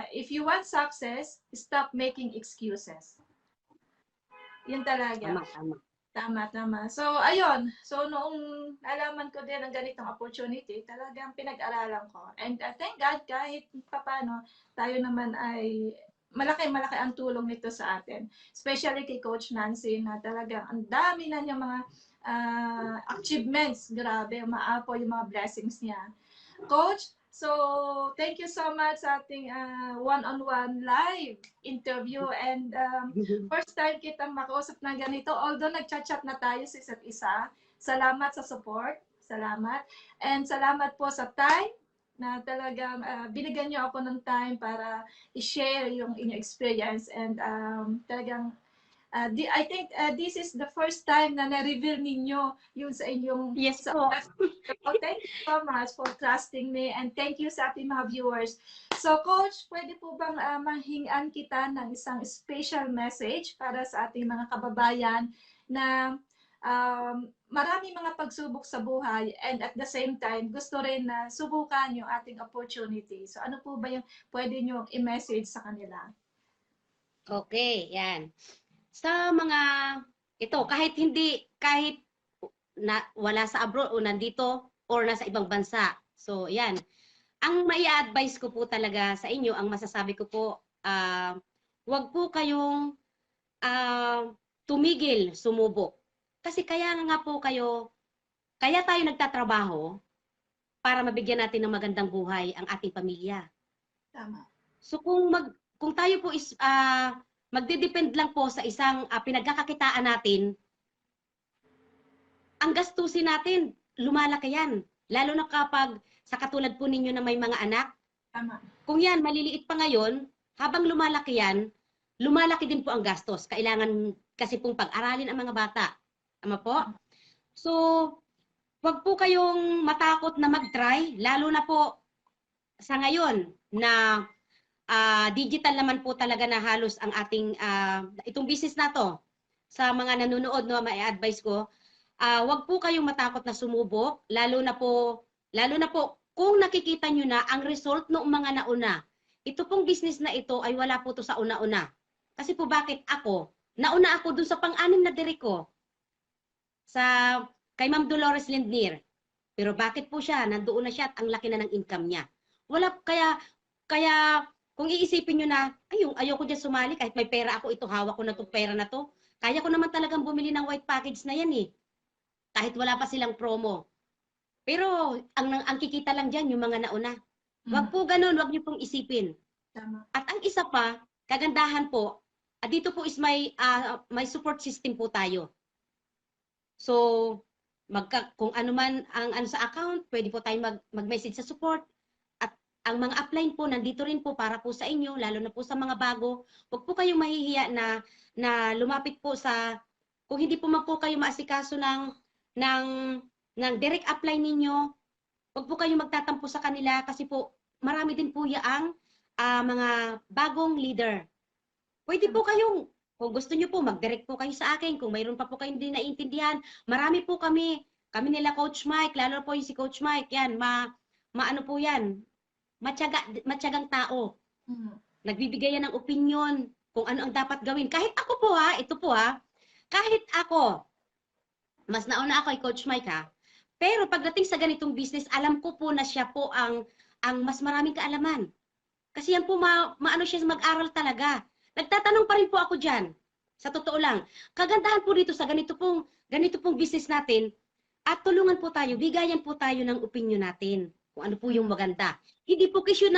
[SPEAKER 1] if you want success, stop making excuses. Yun talaga. Tama. So, ayun. So, noong nalaman ko din ang ganitong opportunity, talagang pinag-aralan ko. And thank God, kahit papano, tayo naman ay malaki ang tulong nito sa atin. Especially kay Coach Nancy na talagang ang dami na niyang mga achievements. Grabe, umaapo yung mga blessings niya. Coach, so thank you so much sa ating one-on-one live interview and first time kitang makausap na ganito. Although nagchat-chat na tayo sa isa't isa. Salamat sa support. Salamat. And salamat po sa time na talagang binigyan niyo ako ng time para i-share yung inyong experience and talagang I think this is the first time na na-reveal ninyo yung sa inyong
[SPEAKER 2] Yes
[SPEAKER 1] sa,
[SPEAKER 2] po.
[SPEAKER 1] oh, thank you so much for trusting me and thank you sa ating mga viewers. So Coach, pwede po bang manghingan kita ng isang special message para sa ating mga kababayan na marami mga pagsubok sa buhay and at the same time gusto rin na subukan yung ating opportunity. So ano po ba yung pwede nyo i-message sa kanila?
[SPEAKER 2] Okay, yan. Sa mga ito, kahit na wala sa abroad o nandito or nasa ibang bansa. So, yan. Ang mai-advise ko po talaga sa inyo, ang masasabi ko po, wag po kayong tumigil, sumubok. Kasi kaya tayo nagtatrabaho para mabigyan natin ng magandang buhay ang ating pamilya.
[SPEAKER 1] Tama.
[SPEAKER 2] So kung tayo po is magde-depend lang po sa isang pinagkakakitaan natin, ang gastusin natin, lumalaki yan. Lalo na kapag sa katulad po ninyo na may mga anak.
[SPEAKER 1] Tama.
[SPEAKER 2] Kung yan, maliliit pa ngayon, habang lumalaki yan, lumalaki din po ang gastos. Kailangan kasi pong pag-aralin ang mga bata. Tama po? So, wag po kayong matakot na mag-try, lalo na po sa ngayon na digital naman po talaga na halos ang ating itong business na to. Sa mga nanonood, no, may advice ko, wag po kayong matakot na sumubok, lalo na po kung nakikita nyo na ang result noong mga nauna. Ito pong business na ito ay wala po to sa una-una. Kasi po bakit nauna ako dun sa pang-anim na diri ko kay Ma'am Dolores Lindner. Pero bakit po siya, nandoon na siya at ang laki na ng income niya. Kaya kung iisipin nyo na, ayoko dyan sumali, kahit may pera ako, ito hawak ko na itong pera na to. Kaya ko naman talagang bumili ng white package na yan eh. Kahit wala pa silang promo. Pero ang kikita lang dyan, yung mga nauna. Wag po ganun, wag nyo pong isipin.
[SPEAKER 1] Tama.
[SPEAKER 2] At ang isa pa, kagandahan po, dito po is may support system po tayo. So, kung ano man ang sa account, pwede po tayo mag-message sa support. Ang mga upline po, nandito rin po para po sa inyo, lalo na po sa mga bago. Huwag po kayong mahihiya na lumapit po kung hindi po man po kayo maasikaso ng direct upline ninyo, huwag po kayong magtatampo sa kanila kasi po marami din po yaang mga bagong leader. Pwede po kayong, kung gusto nyo po, mag-direct po kayo sa akin. Kung mayroon pa po kayong hindi naiintindihan, marami po kami nila Coach Mike, lalo po yung si Coach Mike, yan, maano po yan, matyagang tao. Nagbibigay yan ng opinion kung ano ang dapat gawin. Kahit ako po kahit ako, mas nauna ako kay Coach Mike pero pagdating sa ganitong business, alam ko po na siya po ang mas maraming kaalaman. Kasi yan po, maano siya mag-aral talaga. Nagtatanong pa rin po ako dyan. Sa totoo lang. Kagandahan po dito sa ganito pong business natin, at tulungan po tayo, bigayan po tayo ng opinion natin kung ano po yung maganda. Hindi po kisyo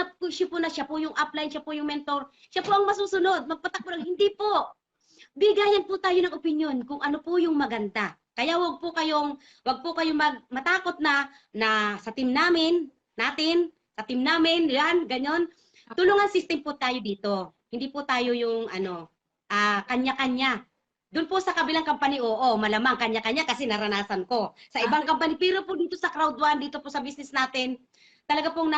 [SPEAKER 2] po na siya po yung upline, siya po yung mentor, siya po ang masusunod, magpatakbo lang. Hindi po. Bigayan po tayo ng opinion kung ano po yung maganda. Kaya wag po kayong matakot na sa team namin, yan, ganyan. Tulungan system po tayo dito. Hindi po tayo yung kanya-kanya. Doon po sa kabilang company, malamang kanya-kanya kasi naranasan ko. Sa ibang company, pero po dito sa Crowd1, dito po sa business natin, talaga pong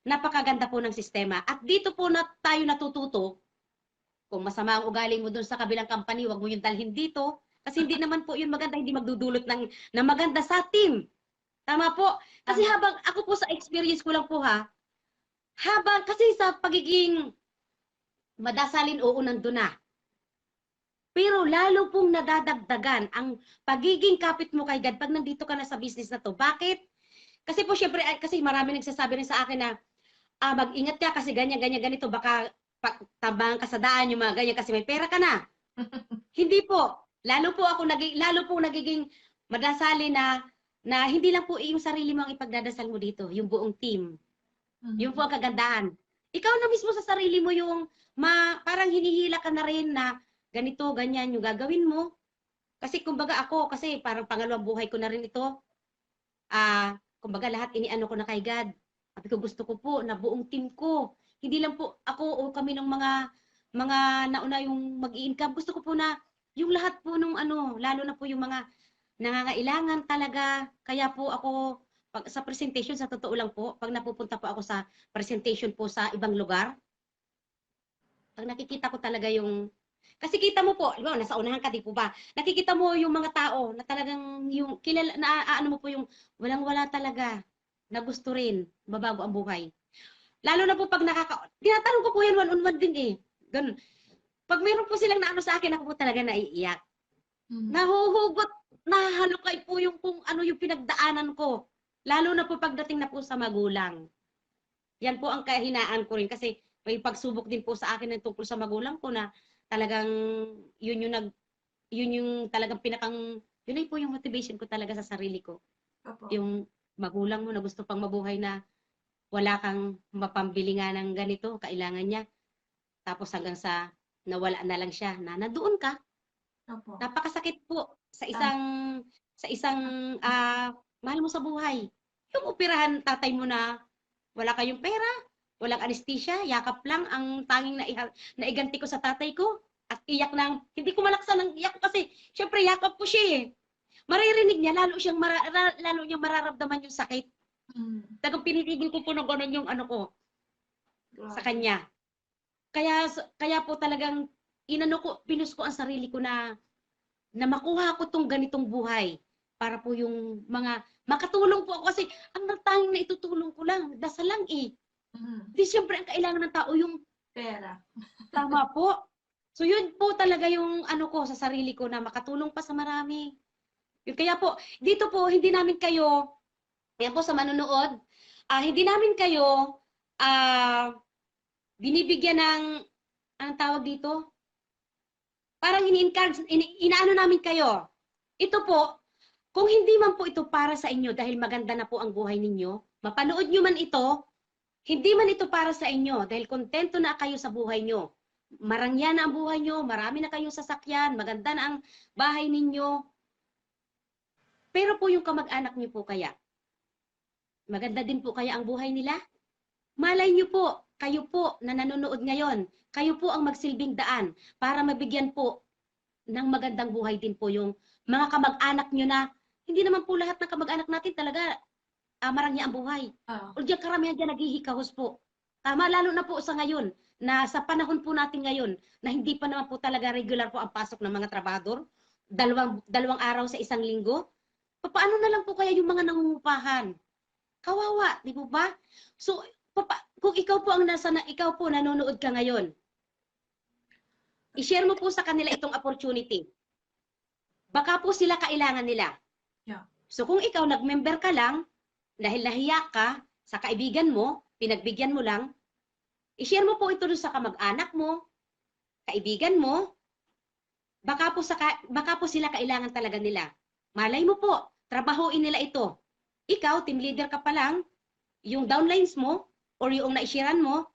[SPEAKER 2] napakaganda po ng sistema. At dito po tayo natututo. Kung masama ang ugali mo doon sa kabilang company, wag mo yung dalhin dito. Kasi hindi naman po yun maganda, hindi magdudulot ng maganda sa team. Tama po? Kasi habang ako po sa experience ko lang po kasi sa pagiging madasalin, nandun na. Pero lalo pong nadadagdagan ang pagiging kapit mo kay God pag nandito ka na sa business na to. Bakit? Kasi po syempre, kasi marami nagsasabi rin sa akin na mag-ingat ka kasi ganyan, ganito, baka tabangan ka sa daan, yung mga ganyan, kasi may pera ka na. Hindi po. Lalo po nagiging madasali na hindi lang po yung sarili mo ang ipagdadasal mo dito, yung buong team. Yung po ang kagandahan. Ikaw na mismo sa sarili mo yung parang hinihila ka na rin na ganito, ganyan yung gagawin mo. Kasi kumbaga ako, kasi parang pangalawang buhay ko na rin ito. Kumbaga lahat iniano ko na kay God. Sabi ko, gusto ko po na buong team ko. Hindi lang po ako o kami ng mga nauna yung mag-i-income. Gusto ko po na yung lahat po nung lalo na po yung mga nangangailangan talaga. Kaya po ako, sa presentation, sa totoo lang po, pag napupunta po ako sa presentation po sa ibang lugar, pag nakikita ko talaga kasi kita mo po, nasa unahan ka, di po ba? Nakikita mo yung mga tao na talagang yung kilala, ano mo po yung walang-wala talaga na gusto rin, mabago ang buhay. Lalo na po pag tinatanong ko po yan one-on-one din eh. Ganun. Pag meron po silang naano sa akin, ako po talaga naiiyak. Nahuhugot, nahalukay po yung kung ano yung pinagdaanan ko. Lalo na po pagdating na po sa magulang. Yan po ang kahinaan ko rin kasi may pagsubok din po sa akin ng tungkol sa magulang ko na talagang yun yung talagang yun po yung motivation ko talaga sa sarili ko.
[SPEAKER 1] Opo.
[SPEAKER 2] Yung magulang mo na gusto pang mabuhay na wala kang mapambili nga ng ganito, kailangan niya. Tapos hanggang sa nawala na lang siya, na nandoon ka.
[SPEAKER 1] Opo.
[SPEAKER 2] Napakasakit po sa isang mahal mo sa buhay. Yung operahan tatay mo na wala kayong pera, walang anesthesia, yakap lang ang tanging naiganti ko sa tatay ko. At iyak lang, hindi ko malaksan ng iyak ko kasi syempre yakap ko siya eh. Maririnig niya, lalo niyang mararamdaman yung sakit. Tagang pinipigil ko po ng gano'n yung ano ko sa kanya. Kaya po talagang pinus ko ang sarili ko na makuha ko tong ganitong buhay para po yung mga makatulong po ako kasi ang tanging na itutulong ko lang, dasal lang eh. Di siyempre ang kailangan ng tao yung
[SPEAKER 1] pera.
[SPEAKER 2] Tama po. So yun po talaga yung ano ko sa sarili ko na makatulong pa sa marami. Kaya po, dito po, hindi namin kayo, yan po sa manonood, hindi namin kayo binibigyan ng, anong tawag dito? Parang ini-encourage, inaano namin kayo. Ito po, kung hindi man po ito para sa inyo dahil maganda na po ang buhay ninyo, mapanood nyo man ito, hindi man ito para sa inyo dahil kontento na kayo sa buhay nyo. Marangya na ang buhay nyo, marami na kayong sasakyan, maganda na ang bahay ninyo. Pero po yung kamag-anak nyo po kaya, maganda din po kaya ang buhay nila? Malay nyo po, kayo po na nanonood ngayon, kayo po ang magsilbing daan para mabigyan po ng magandang buhay din po yung mga kamag-anak nyo na hindi naman po lahat ng kamag-anak natin talaga marangya ang buhay. O diyan karamihan dyan naghihikahos po. Tama, lalo na po sa ngayon, na sa panahon po natin ngayon, na hindi pa naman po talaga regular po ang pasok ng mga trabahador, dalawang araw sa isang linggo, paano na lang po kaya yung mga nangungupahan? Kawawa, di po ba? So, kung ikaw po ikaw po nanonood ka ngayon, i-share mo po sa kanila itong opportunity. Baka po sila kailangan nila.
[SPEAKER 1] Yeah.
[SPEAKER 2] So, kung ikaw nag-member ka lang, dahil nahiya ka sa kaibigan mo, pinagbigyan mo lang, i-share mo po ito sa kamag-anak mo, kaibigan mo, baka po sila kailangan talaga nila. Malay mo po, trabahuin nila ito. Ikaw, team leader ka pa lang, yung downlines mo, or yung na-isharean mo,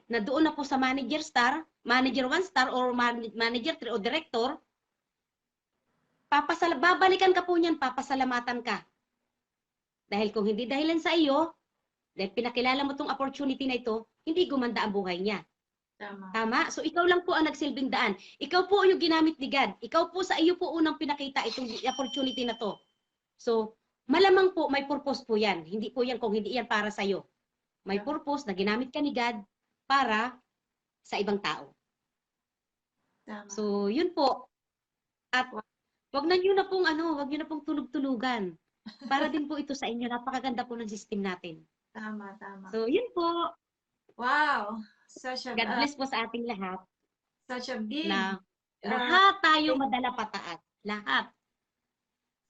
[SPEAKER 2] na doon na po sa manager 1 star, or manager 3 o director, babalikan ka po niyan, papasalamatan ka. Dahil kung hindi dahilan sa iyo, dahil pinakilala mo tong opportunity na ito, hindi gumanda ang buhay niya. Tama? So ikaw lang po ang nagsilbing daan. Ikaw po yung ginamit ni God. Ikaw po sa iyo po unang pinakita itong opportunity na to. So malamang po may purpose po yan. Hindi po yan kung hindi yan para sa iyo. May purpose na ginamit ka ni God para sa ibang tao.
[SPEAKER 1] Tama.
[SPEAKER 2] So yun po. At wag niyo na pong tulog-tulugan. Para din po ito sa inyo. Napakaganda po ng system natin.
[SPEAKER 1] Tama.
[SPEAKER 2] So yun po.
[SPEAKER 1] Wow.
[SPEAKER 2] God bless po sa ating lahat.
[SPEAKER 1] Such a big
[SPEAKER 2] Na lahat tayo madala pataas. Lahat.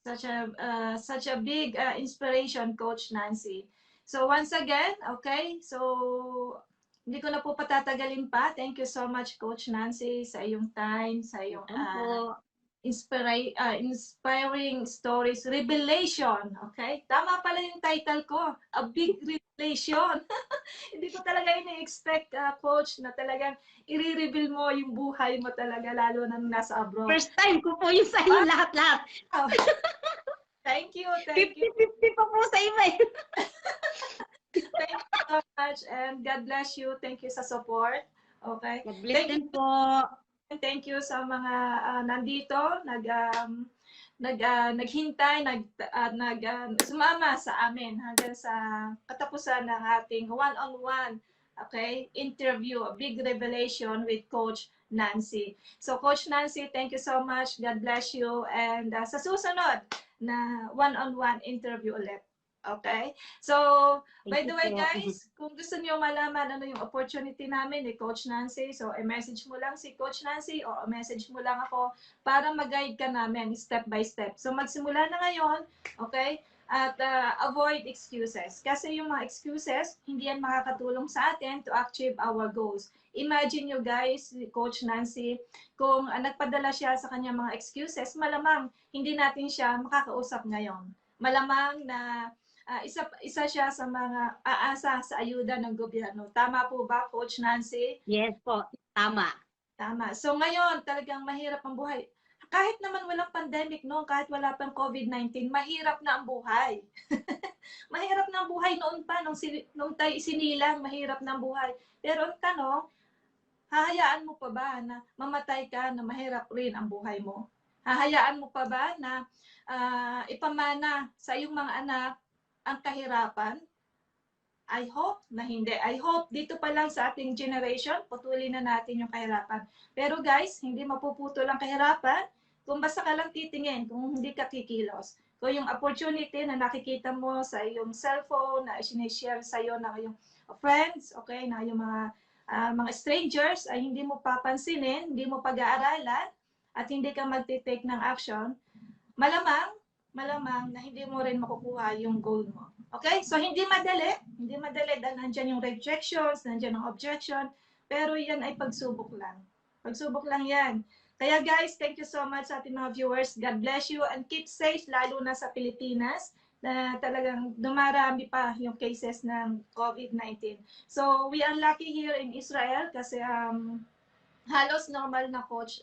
[SPEAKER 1] Such a big inspiration, Coach Nancy. So once again, okay, so hindi ko na po patatagalin pa. Thank you so much, Coach Nancy, sa iyong time, sa iyong
[SPEAKER 2] Welcome po.
[SPEAKER 1] inspiring stories, revelation, okay? Tama pala yung title ko, A Big Revelation. Hindi ko talaga ini-expect, Coach, na talagang i-reveal mo yung buhay mo talaga, lalo na nung nasa abroad.
[SPEAKER 2] First time ko po yung sa'yo lahat-lahat.
[SPEAKER 1] Wow. Thank you, thank you.
[SPEAKER 2] 50-50 pa po sa iba eh.
[SPEAKER 1] Thank you so much, and God bless you. Thank you sa support. Okay?
[SPEAKER 2] God bless
[SPEAKER 1] Thank you.
[SPEAKER 2] din po.
[SPEAKER 1] Thank you sa mga nandito, naghintay, sumama sa amin hanggang sa katapusan ng ating one-on-one, okay, interview, a big revelation with Coach Nancy. So Coach Nancy, thank you so much. God bless you. And sa susunod na one-on-one interview ulit. Okay? So, by the way, guys, kung gusto niyo malaman ano yung opportunity namin ni Coach Nancy, so i-message mo lang si Coach Nancy o message mo lang ako para mag-guide ka namin step by step. So, magsimula na ngayon, okay? At avoid excuses. Kasi yung mga excuses, hindi yan makakatulong sa atin to achieve our goals. Imagine nyo guys, Coach Nancy, kung nagpadala siya sa kanya mga excuses, malamang hindi natin siya makakausap ngayon. Malamang na isa siya sa mga aasa sa ayuda ng gobyerno. Tama po ba, Coach Nancy?
[SPEAKER 2] Yes po, tama.
[SPEAKER 1] Tama. So ngayon, talagang mahirap ang buhay. Kahit naman walang pandemic noon, kahit wala pang COVID-19, mahirap na ang buhay. Mahirap na ang buhay noon pa, nung tayo isinilang, mahirap na ang buhay. Pero ang tanong, hahayaan mo pa ba na mamatay ka na mahirap rin ang buhay mo? Hahayaan mo pa ba na ipamana sa iyong mga anak ang kahirapan? I hope na hindi. I hope dito pa lang sa ating generation, putulin na natin yung kahirapan. Pero guys, hindi mapuputol ang kahirapan kung basta ka lang titingin, kung hindi ka kikilos. Kung yung opportunity na nakikita mo sa iyong cellphone, na sinishare sa iyo ng iyong friends, okay, na yung mga strangers ay hindi mo papansinin, hindi mo pag-aaralan, at hindi ka magte-take ng action, malamang na hindi mo rin makukuha yung goal mo. Okay? So, hindi madali dahil nandyan yung rejections, nandyan ang objection, pero yan ay pagsubok lang. Pagsubok lang yan. Kaya guys, thank you so much sa ating mga viewers. God bless you and keep safe, lalo na sa Pilipinas, na talagang dumarami pa yung cases ng COVID-19. So, we are lucky here in Israel kasi halos normal na Coach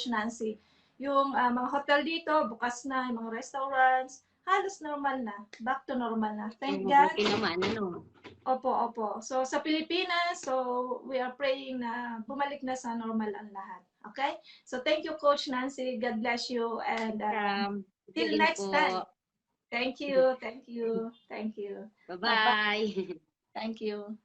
[SPEAKER 1] Nancy. Yung mga hotel dito, bukas na, yung mga restaurants, halos normal na. Back to normal na. Thank God.
[SPEAKER 2] Okay naman, ano?
[SPEAKER 1] Opo. So, sa Pilipinas, so we are praying na bumalik na sa normal ang lahat. Okay? So, thank you, Coach Nancy. God bless you. And till next time. Thank you.
[SPEAKER 2] Bye-bye.
[SPEAKER 1] Thank you.